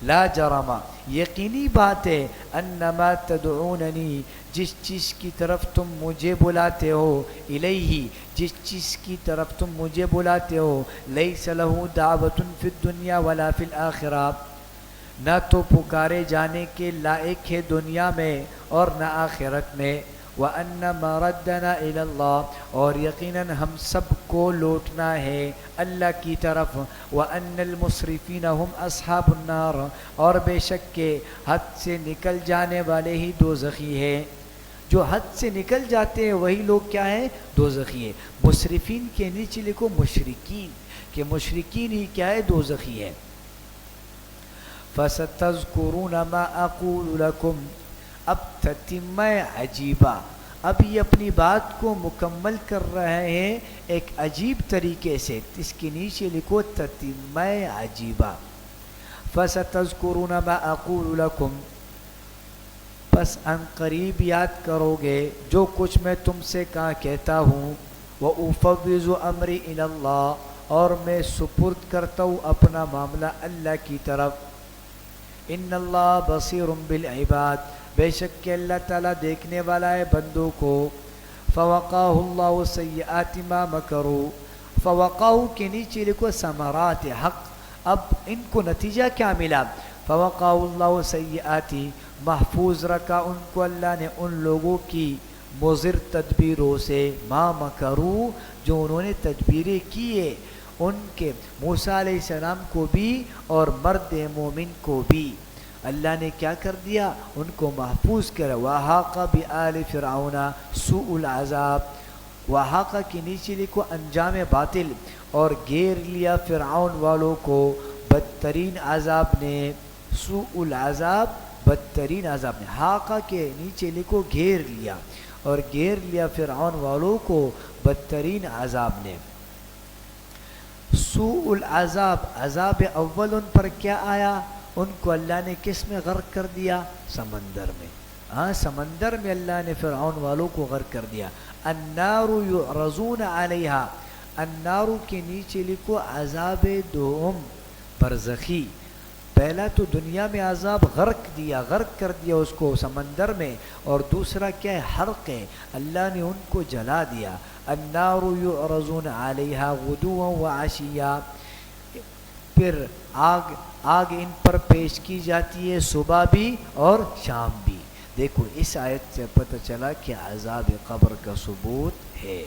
لا جرم، یقینی بات ہے، انما تدعوننی، جس چیز کی طرف تم مجھے بلاتے ہو، الیہ، جس چیز کی طرف تم مجھے بلاتے ہو، لیس لہ دعوۃ فی الدنیا ولا فی الآخرہ، نہ تو پکارے جانے کے لائق ہے دنیا میں اور نہ آخرت میں۔ وَأَنَّ مَرَدَّنَا إِلَى اللَّهِ، اور یقیناً ہم سب کو لوٹنا ہے اللہ کی طرف۔ وَأَنَّ الْمُسْرِفِينَ هُمْ أَصْحَابُ النَّارِ، اور بے شک کہ حد سے نکل جانے والے ہی دوزخی ہیں، جو حد سے نکل جاتے ہیں وہی لوگ کیا ہیں؟ دوزخی ہیں۔ مسرفین کے نیچے لکھو مشرکین، کہ مشرکین ہی کیا ہے؟ دوزخی ہے۔ فَسَتَذْكُرُونَ مَا أَقُولُ لَكُمْ، اب تتمہ عجیبہ، اب یہ اپنی بات کو مکمل کر رہے ہیں ایک عجیب طریقے سے، اس کے نیچے لکھو تتمہ عجیبہ۔ فَسَتَذْكُرُونَ مَا أَقُولُ لَكُمْ، پس ان قریب یاد کرو گے جو کچھ میں تم سے کہتا ہوں۔ وَأُفَوِّضُ أَمْرِي إِلَى اللَّهِ، اور میں سپرد کرتا ہوں اپنا معاملہ اللہ کی طرف۔ ان اللہ بصیر بالعباد، بے شک کہ اللہ تعالیٰ دیکھنے والا ہے بندوں کو۔ فوقاہ اللہ سیئات ما مکروا، فوقاہ کے نیچے لکھو ثمرات حق، اب ان کو نتیجہ کیا ملا؟ فوقاہ اللہ سیئات، محفوظ رکھا ان کو اللہ نے ان لوگوں کی مضر تدبیروں سے، ما مکروا، جو انہوں نے تدبیریں کیے، ان کے موسیٰ علیہ السلام کو بھی اور مرد مومن کو بھی اللہ نے کیا کر دیا؟ ان کو محفوظ کر۔ وَحَاقَ بِآلِ فِرْعَوْنَ سُوءُ الْعَذَابِ، وحاقہ کے نیچے لکھو انجام باطل، اور گھیر لیا فرعون والوں کو بدترین عذاب نے، سوء العذاب، بدترین عذاب نے، حاقہ کے نیچے لکھو گھیر لیا، اور گھیر لیا فرعون والوں کو بدترین عذاب نے۔ سوء العذاب، عذاب اول ان پر کیا آیا؟ ان کو اللہ نے کس میں غرق کر دیا؟ سمندر میں، ہاں سمندر میں اللہ نے فرعون والوں کو غرق کر دیا۔ النار یعرضون علیہا، النار کے نیچے لکھو عذاب دوم برزخی، پہلا تو دنیا میں عذاب غرق کر دیا اس کو سمندر میں، اور دوسرا کیا ہے؟ حرق ہے، اللہ نے ان کو جلا دیا۔ النار یعرضون علیہا غدوا وعشیا، پھر آگ ان پر پیش کی جاتی ہے صبح بھی اور شام بھی۔ دیکھو اس آیت سے پتہ چلا کہ عذاب قبر کا ثبوت ہے،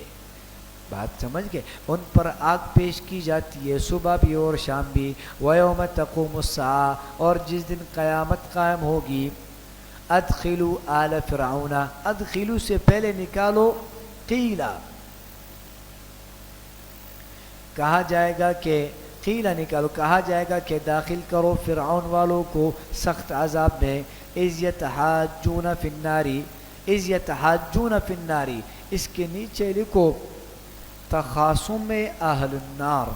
بات سمجھ گئے؟ ان پر آگ پیش کی جاتی ہے صبح بھی اور شام بھی۔ وَيَوْمَ تَقُومُ السَّاعَةُ، اور جس دن قیامت قائم ہوگی، ادخلوا آل فرعون، ادخلوا سے پہلے نکالو قیلا، کہا جائے گا کہ قیلا نکالو، کہا جائے گا کہ داخل کرو فرعون والوں کو سخت عذاب میں۔ اذ یتحاجون فی النار، اذ یتحاجون فی النار، اس کے نیچے لکھو تخاصم اہل النار،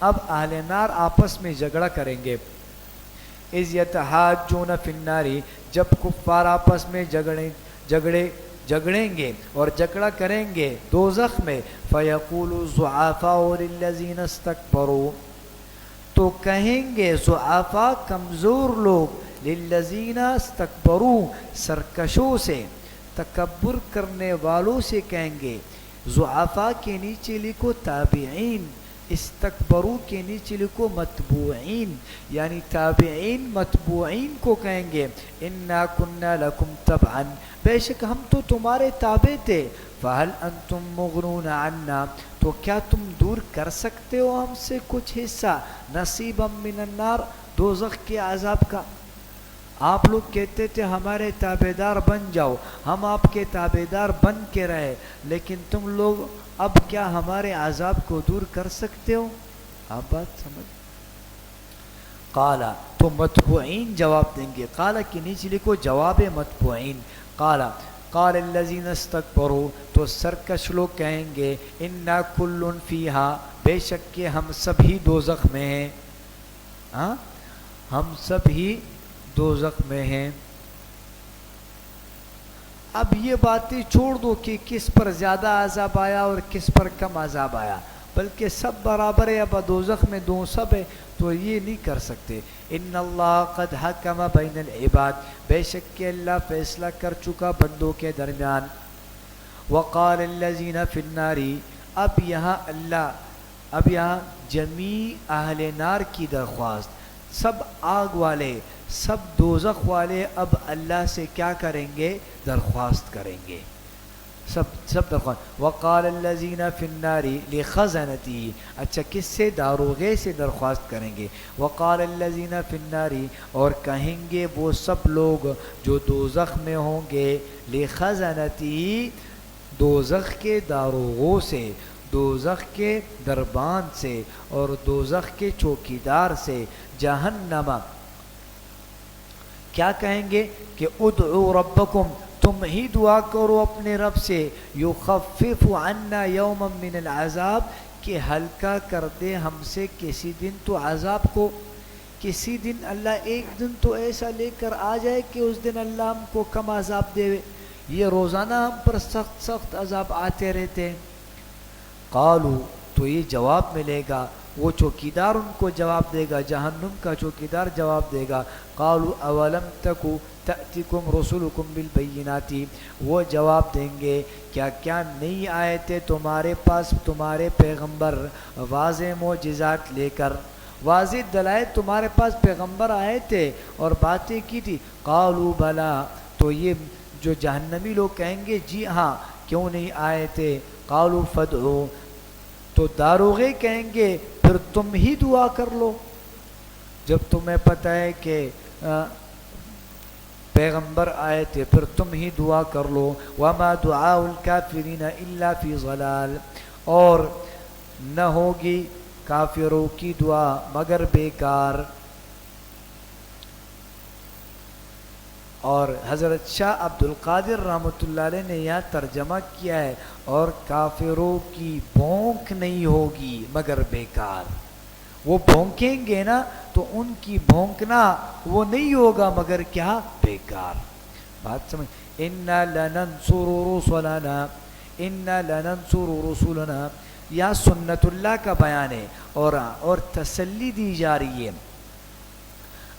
اب اہل نار آپس میں جھگڑا کریں گے۔ اذ یتحاجون فی النار، جب کفار آپس میں جھگڑیں گے اور جھگڑا کریں گے دوزخ میں فیقول الضعفاء للذین استکبروا تو کہیں گے ضعفاء کمزور لوگ للذین استکبروا سرکشوں سے تکبر کرنے والوں سے کہیں گے ضعفاء کے نیچے لکھو تابعین استکبروا کے نیچے لکھو متبوعین یعنی تابعین متبوعین کو کہیں گے انا کننا لکم تبعا بے شک ہم تو تمہارے تابع تھے فہل انتم مغنون عنا تو کیا تم دور کر سکتے ہو ہم سے کچھ حصہ نصیبا من النار دوزخ کے عذاب کا آپ لوگ کہتے تھے ہمارے تابع دار بن جاؤ ہم آپ کے تابع دار بن کے رہے لیکن تم لوگ اب کیا ہمارے عذاب کو دور کر سکتے ہو آپ بات سمجھ قالا تو متبوعین جواب دیں گے قالا کے نیچے لکھو جواب متبوعین قالا قال الذین استکبروا تو سرکش لوگ کہیں گے انا کل فیہا بے شک کہ ہم سبھی دوزخ میں ہیں ہاں ہم سبھی دوزخ میں ہیں اب یہ باتیں چھوڑ دو کہ کس پر زیادہ عذاب آیا اور کس پر کم عذاب آیا بلکہ سب برابر ہے اب دوزخ میں دو سب ہے تو یہ نہیں کر سکتے ان اللہ قد حکم بین العباد بے شک کہ اللہ فیصلہ کر چکا بندوں کے درمیان وقال الذین فی النار اب یہاں جمیع اہل نار کی درخواست سب آگ والے سب دوزخ والے اب اللہ سے کیا کریں گے درخواست کریں گے سب درخواست وقال الذین فی النار لخزنتی اچھا کس سے داروغے سے درخواست کریں گے وقال الذین فی النار اور کہیں گے وہ سب لوگ جو دوزخ میں ہوں گے لخزنتی دوزخ کے داروغوں سے دوزخ کے دربان سے اور دوزخ کے چوکیدار سے جہنم کیا کہیں گے کہ ادعو ربکم تم ہی دعا کرو اپنے رب سے یخفف عنا یوما من العذاب کہ ہلکا کر دے ہم سے کسی دن تو عذاب کو کسی دن اللہ ایک دن تو ایسا لے کر آ جائے کہ اس دن اللہ ہم کو کم عذاب دے یہ روزانہ ہم پر سخت سخت عذاب آتے رہتے ہیں قالو تو یہ جواب ملے گا وہ چوکیدار ان کو جواب دے گا جہنم کا چوکیدار جواب دے گا قالوا اولم تکو تأتیکم رسولکم بالبینات وہ جواب دیں گے کیا نہیں آئے تھے تمہارے پاس تمہارے پیغمبر واضح معجزات لے کر واضح دلائل تمہارے پاس پیغمبر آئے تھے اور باتیں کی تھی قالوا بلا تو یہ جو جہنمی لوگ کہیں گے جی ہاں کیوں نہیں آئے تھے قالوا فادعوا تو داروغے کہیں گے پھر تم ہی دعا کر لو جب تمہیں پتہ ہے کہ پیغمبر آئے تھے پھر تم ہی دعا کر لو وما دعاء الکافرین الا فی ضلال اور نہ ہوگی کافروں کی دعا مگر بیکار اور حضرت شاہ عبد القادر رحمۃ اللہ علیہ نے یہاں ترجمہ کیا ہے اور کافروں کی بھونک نہیں ہوگی مگر بیکار وہ بھونکیں گے نا تو ان کی بھونکنا وہ نہیں ہوگا مگر کیا بیکار بات سمجھ انا لننصر رسلنا انا لننصر رسلنا یا سنت اللہ کا بیان ہے اور تسلی دی جا رہی ہے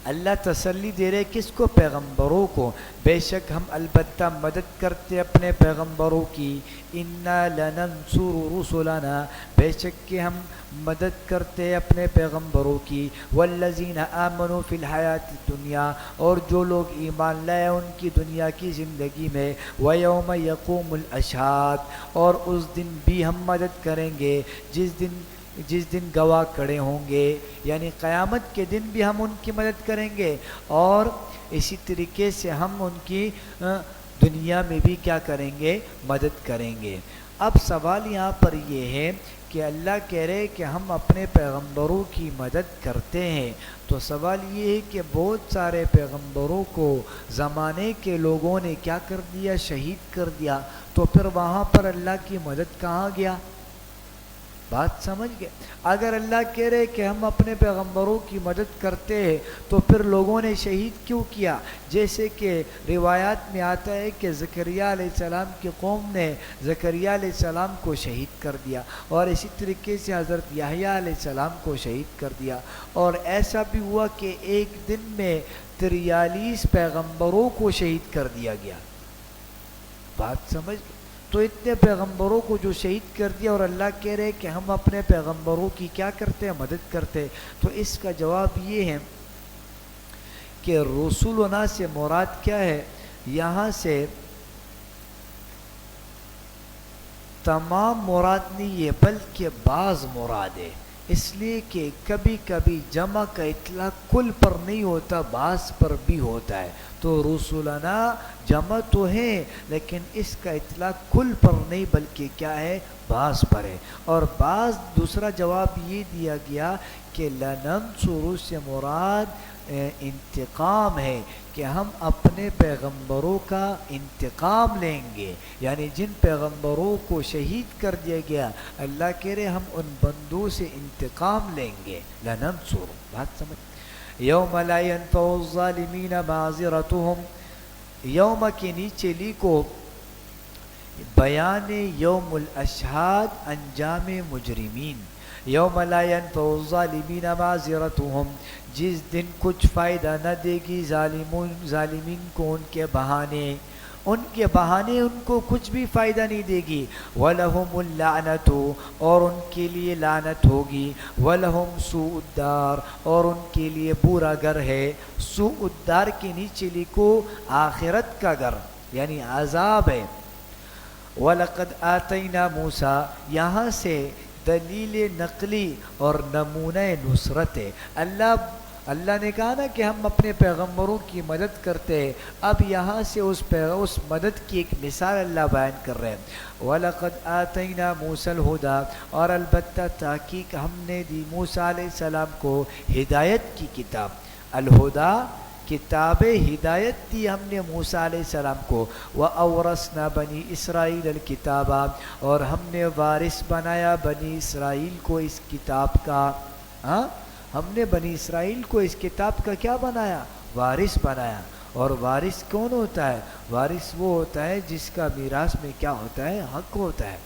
اللہ تسلی دے رہے کس کو پیغمبروں کو بے شک ہم البتہ مدد کرتے اپنے پیغمبروں کی انا لننصر رسلنا بے شک کہ ہم مدد کرتے اپنے پیغمبروں کی والذین آمنوا فی الحیات الدنیا اور جو لوگ ایمان لائے ان کی دنیا کی زندگی میں ویوم یقوم الاشہاد اور اس دن بھی ہم مدد کریں گے جس دن گواہ کھڑے ہوں گے یعنی قیامت کے دن بھی ہم ان کی مدد کریں گے اور اسی طریقے سے ہم ان کی دنیا میں بھی کیا کریں گے مدد کریں گے اب سوال یہاں پر یہ ہے کہ اللہ کہہ رہے کہ ہم اپنے پیغمبروں کی مدد کرتے ہیں تو سوال یہ ہے کہ بہت سارے پیغمبروں کو زمانے کے لوگوں نے کیا کر دیا شہید کر دیا تو پھر وہاں پر اللہ کی مدد کہاں گیا بات سمجھ گئے؟ اگر اللہ کہہ رہے کہ ہم اپنے پیغمبروں کی مدد کرتے ہیں تو پھر لوگوں نے شہید کیوں کیا؟ جیسے کہ روایات میں آتا ہے کہ زکریہ علیہ السلام کی قوم نے زکریہ علیہ السلام کو شہید کر دیا، اور اسی طریقے سے حضرت یحییٰ علیہ السلام کو شہید کر دیا، اور ایسا بھی ہوا کہ ایک دن میں 43 پیغمبروں کو شہید کر دیا گیا۔ بات سمجھ گئے؟ تو اتنے پیغمبروں کو جو شہید کر دیا، اور اللہ کہہ رہے کہ ہم اپنے پیغمبروں کی کیا کرتے ہیں؟ مدد کرتے۔ تو اس کا جواب یہ ہے کہ رسولنا سے مراد کیا ہے؟ یہاں سے تمام مراد نہیں ہے بلکہ بعض مراد ہے، اس لیے کہ کبھی کبھی جمع کا اطلاق کل پر نہیں ہوتا، بعض پر بھی ہوتا ہے۔ تو رسولنا جمع تو ہے لیکن اس کا اطلاق کل پر نہیں بلکہ کیا ہے؟ بعض پر ہے۔ اور بعض دوسرا جواب یہ دیا گیا کہ لننصر سے مراد انتقام ہے، کہ ہم اپنے پیغمبروں کا انتقام لیں گے، یعنی جن پیغمبروں کو شہید کر دیا گیا اللہ کہہ رہے ہم ان بندوں سے انتقام لیں گے۔ لننصر، بات سمجھ؟ یوم لا ينفع الظالمین معذرتهم، یوم کے نیچے لکھو بیان یوم الاشہاد انجام مجرمین۔ یوم لا ينفع الظالمین معذرتهم، جس دن کچھ فائدہ نہ دے گی ظالمین کو ان کے بہانے ان کو کچھ بھی فائدہ نہیں دے گی۔ وَلَهُمُ اللَّعْنَةُ، اور ان کے لیے لعنت ہوگی۔ وَلَهُمْ سُوءُ الدَّارِ، اور ان کے لیے برا گھر ہے۔ سوء الدار کے نیچے لکھو آخرت کا گھر، یعنی عذاب ہے۔ وَلَقَدْ آتَيْنَا مُوسَىٰ، یہاں سے دلیل نقلی اور نمونہ نصرت ہے۔ اللہ نے کہا نا کہ ہم اپنے پیغمبروں کی مدد کرتے ہیں، اب یہاں سے اس مدد کی ایک مثال اللہ بیان کر رہے ہیں۔ وَلَقَدْ آتَيْنَا مُوسَى الْهُدَىٰ، اور البتہ تحقیق ہم نے دی موسیٰ علیہ السلام کو ہدایت کی کتاب۔ الہدا کتاب ہدایت دی ہم نے موسیٰ علیہ السلام کو۔ وَأَوْرَثْنَا بَنِي إِسْرَائِيلَ الْكِتَابَ، اور ہم نے وارث بنایا بنی اسرائیل کو اس کتاب کا۔ ہم نے بنی اسرائیل کو اس کتاب کا کیا بنایا؟ وارث بنایا۔ اور وارث کون ہوتا ہے؟ وارث وہ ہوتا ہے جس کا میراث میں کیا ہوتا ہے؟ حق ہوتا ہے۔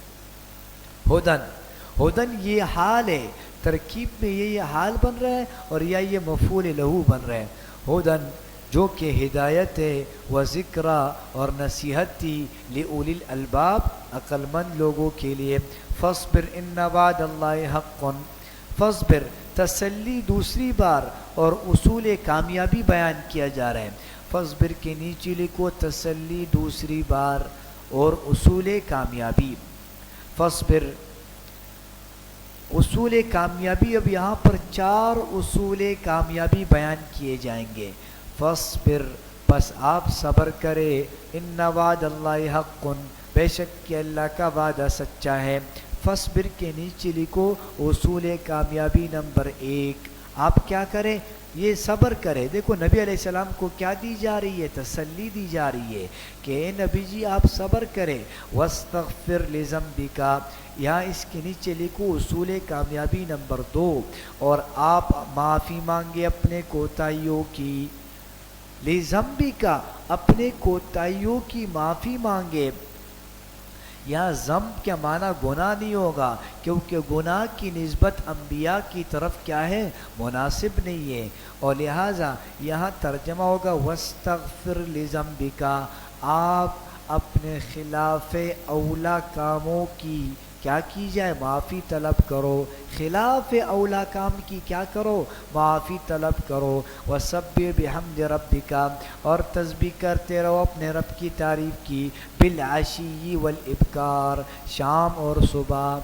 ہدن یہ حال ہے، ترکیب میں یہ حال بن رہا ہے اور یا یہ مفعول لہو بن رہا ہے۔ ہدن جو کہ ہدایت ہے، و ذکرہ اور نصیحت تھی، لِأُولِي الْأَلْبَابِ عقل مند لوگوں کے لیے۔ فَاصْبِرْ إِنَّ وَعْدَ اللَّهِ حَقٌّ، فَاصْبِرْ تسلی دوسری بار اور اصول کامیابی بیان کیا جا رہا ہے۔ فَاصْبِرْ کے نیچے لکھو تسلی دوسری بار اور اصول کامیابی۔ فَاصْبِرْ اصول کامیابی، اب یہاں پر 4 اصول کامیابی بیان کیے جائیں گے۔ فَاصْبِرْ پس آپ صبر کرے، اِنَّ وَعْدَ اللَّهِ حَقٌّ بے شک کہ اللہ کا وعدہ سچا ہے۔ فَاصْبِرْ کے نیچے لکھو اصول کامیابی نمبر 1، آپ کیا کریں؟ یہ صبر کرے۔ دیکھو نبی علیہ السلام کو کیا دی جا رہی ہے؟ تسلی دی جا رہی ہے کہ اے نبی جی آپ صبر کریں۔ وَاسْتَغْفِرْ لِذَنْبِكَ، یہاں اس کے نیچے لکھو اصول کامیابی نمبر 2، اور آپ معافی مانگے اپنے کوتاہیوں کی۔ لِذَنْبِكَ، اپنے کوتاہیوں کی معافی مانگے۔ یہاں ذنب کا معنی گناہ نہیں ہوگا، کیونکہ گناہ کی نسبت انبیاء کی طرف کیا ہے؟ مناسب نہیں ہے، اور لہٰذا یہاں ترجمہ ہوگا وَاسْتَغْفِرْ لِذَنْبِكَ، آپ اپنے خلاف اولا کاموں کی کیا کی جائے؟ معافی طلب کرو۔ خلاف اولا کام کی کیا کرو؟ معافی طلب کرو۔ وَسَبِّحْ بِحَمْدِ رَبِّكَ، اور تسبیح کرتے رہو اپنے رب کی تعریف کی۔ بِالْعَشِيِّ وَالْإِبْكَارِ، شام اور صبح۔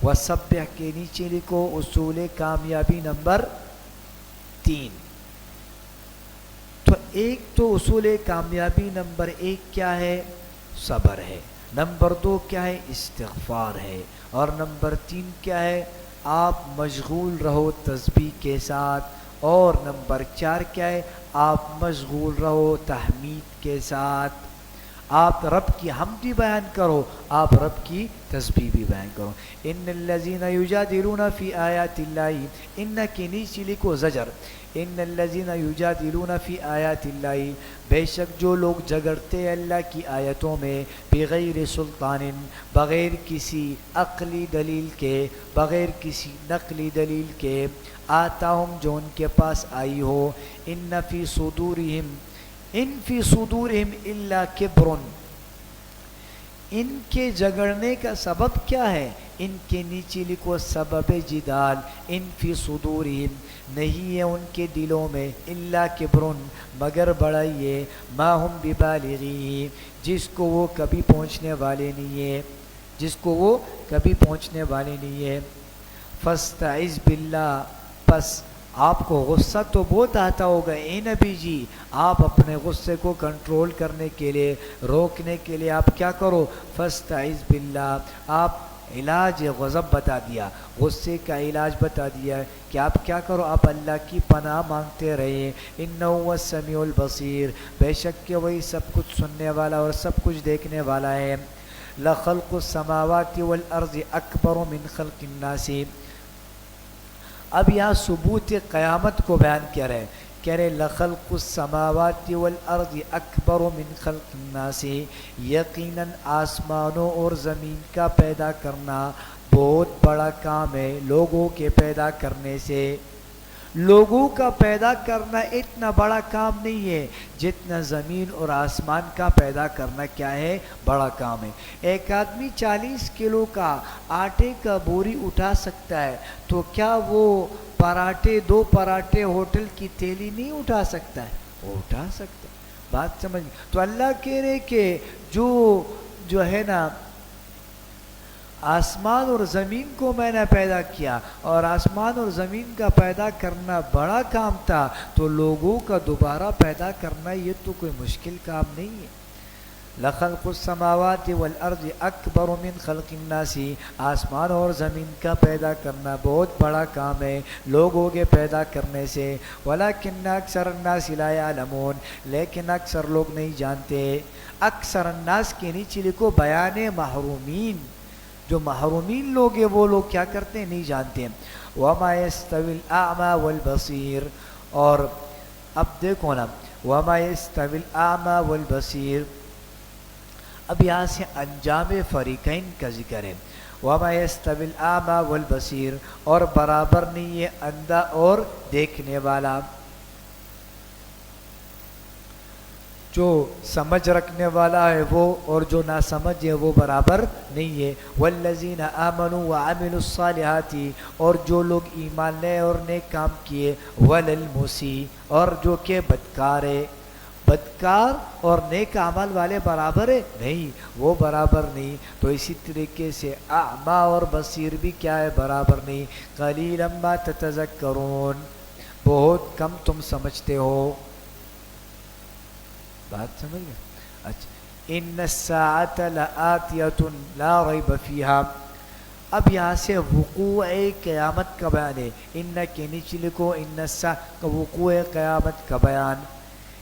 وَسَبِّحْ کے نیچے لکھو اصول کامیابی نمبر 3۔ تو ایک تو اصول کامیابی نمبر 1 کیا ہے؟ صبر ہے۔ نمبر 2 کیا ہے؟ استغفار ہے۔ اور نمبر 3 کیا ہے؟ آپ مشغول رہو تسبیح کے ساتھ۔ اور نمبر 4 کیا ہے؟ آپ مشغول رہو تحمید کے ساتھ۔ آپ رب کی حمد بھی بیان کرو، آپ رب کی تسبیح بھی بیان کرو۔ ان الذین یجادلون فی آیات اللہ، ان کے نیچے لکھو زجر، ان الذین یجادلون فی آیات اللہ، بے شک جو لوگ جھگڑتے اللہ کی آیتوں میں، بغیر سلطان، بغیر کسی عقلی دلیل کے، بغیر کسی نقلی دلیل کے، آتاہم جو ان کے پاس آئی ہو، ان فی صدورہم الا کبر، ان کے جھگڑنے کا سبب کیا ہے؟ ان کے نیچے لکھو سبب جدال، ان فی صدورہم، نہیں ہے ان کے دلوں میں، الا کبرن، مگر بڑائی ہے، ما ہم ببالغی، جس کو وہ کبھی پہنچنے والے نہیں ہے، جس کو وہ کبھی پہنچنے والے نہیں ہے۔ فاستعذ باللہ، پس آپ کو غصہ تو بہت آتا ہوگا اے نبی جی، آپ اپنے غصے کو کنٹرول کرنے کے لیے، روکنے کے لیے آپ کیا کرو؟ فاستعذ باللہ، آپ علاج غضب بتا دیا، غصے کا علاج بتا دیا کہ آپ کیا کرو، آپ اللہ کی پناہ مانگتے رہے، انہ هو السمیع البصیر، بے شک کہ وہی سب کچھ سننے والا اور سب کچھ دیکھنے والا ہے۔ لخلق السماوات والارض اکبر من خلق الناس، اب یہاں ثبوت قیامت کو بیان کر رہے، کہہ رہے لخلق السماوات والارض اکبر من خلق الناس، یقیناً آسمانوں اور زمین کا پیدا کرنا بہت بڑا کام ہے لوگوں کے پیدا کرنے سے۔ لوگوں کا پیدا کرنا اتنا بڑا کام نہیں ہے جتنا زمین اور آسمان کا پیدا کرنا کیا ہے، بڑا کام ہے۔ ایک آدمی 40 کلو کا آٹے کا بوری اٹھا سکتا ہے، تو کیا وہ پراٹھے، 2 پراٹھے ہوٹل کی تیلی نہیں اٹھا سکتا ہے؟ وہ اٹھا سکتا ہے۔ بات سمجھ؟ تو اللہ کہہ رہے کہ جو ہے نا، آسمان اور زمین کو میں نے پیدا کیا، اور آسمان اور زمین کا پیدا کرنا بڑا کام تھا، تو لوگوں کا دوبارہ پیدا کرنا یہ تو کوئی مشکل کام نہیں ہے۔ لخلق السماوات والارض اکبر من خلق الناس، آسمان اور زمین کا پیدا کرنا بہت بڑا کام ہے لوگوں کے پیدا کرنے سے۔ ولکن اکثر الناس لا یعلمون، لیکن اکثر لوگ نہیں جانتے۔ اکثر الناس کے نیچے لکھو بیان محرومین، جو محرومین لوگ ہیں وہ لوگ کیا کرتے ہیں، نہیں جانتے۔ وما یستوی الاعمی والبصیر، اور اب دیکھو نا، وما یستوی الاعمی والبصیر، اب یہاں سے انجام فریقین کا ذکر ہے۔ وما یستوی الاعمی والبصیر، اور برابر نہیں ہے اندھا اور دیکھنے والا، جو سمجھ رکھنے والا ہے وہ اور جو نہ سمجھ ہے وہ برابر نہیں ہے۔ والذین آمنوا وعملوا الصالحات، اور جو لوگ ایمان لے اور نیک کام کیے، وللمسیء، اور جو کہ بدکار ہے۔ بدکار اور نیک عمل والے برابر ہے؟ نہیں، وہ برابر نہیں۔ تو اسی طریقے سے اعمی اور بصیر بھی کیا ہے، برابر نہیں۔ قلیلا ما تتذکرون، بہت کم تم سمجھتے ہو۔ بات سمجھ گئے؟ اچھا، ان الساعۃ لآتیۃ لا ریب فیہا، اب یہاں سے وقوع قیامت کا بیان ہے۔ ان کے نیچے لکھو ان الساعۃ، وقوع قیامت کا بیان۔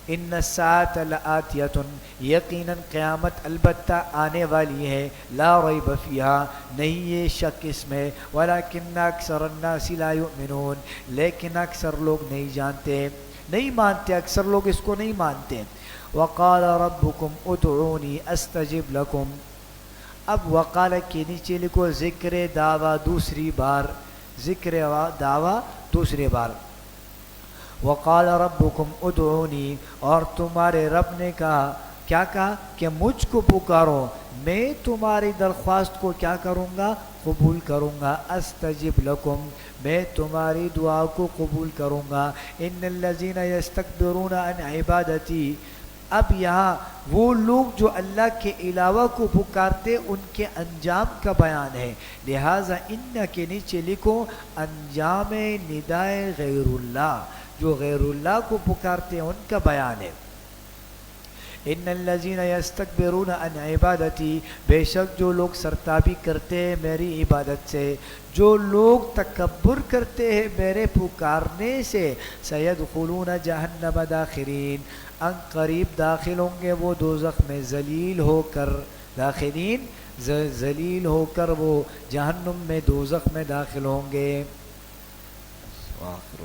ان الساعۃ لآتیۃ، یقیناً قیامت البتہ آنے والی ہے، لا ریب فیہا، نہیں ہے شک اس میں، ولکن اکثر الناس لا یؤمنون، لیکن اکثر لوگ نہیں جانتے، نہیں مانتے، اکثر لوگ اس کو نہیں مانتے۔ وقال ربکم ادعونی استجب لکم، اب وقال کے نیچے لکھو ذکر دعویٰ دوسری بار، ذکر دعویٰ دوسری بار۔ وقال ربکم ادعونی، اور تمہارے رب نے کہا، کیا کہا؟ کہ مجھ کو پکارو، میں تمہاری درخواست کو کیا کروں گا، قبول کروں گا۔ استجب لکم، میں تمہاری دعا کو قبول کروں گا۔ ان الذین یستکبرون عن عبادتی، اب یہاں وہ لوگ جو اللہ کے علاوہ کو پکارتے ان کے انجام کا بیان ہے، لہٰذا ان کے نیچے لکھو انجام ندائے غیر اللہ، جو غیر اللہ کو پکارتے ہیں ان کا بیان ہے۔ ان الذین یستکبرون عن عبادتی، بے شک جو لوگ سرتابی کرتے ہیں میری عبادت سے، جو لوگ تکبر کرتے ہیں میرے پکارنے سے، سیدخلون جہنم داخرین، ان قریب داخل ہوں گے وہ دوزخ میں ذلیل ہو کر، داخلین ذلیل ہو کر وہ جہنم میں دوزخ میں داخل ہوں گے۔ وآخر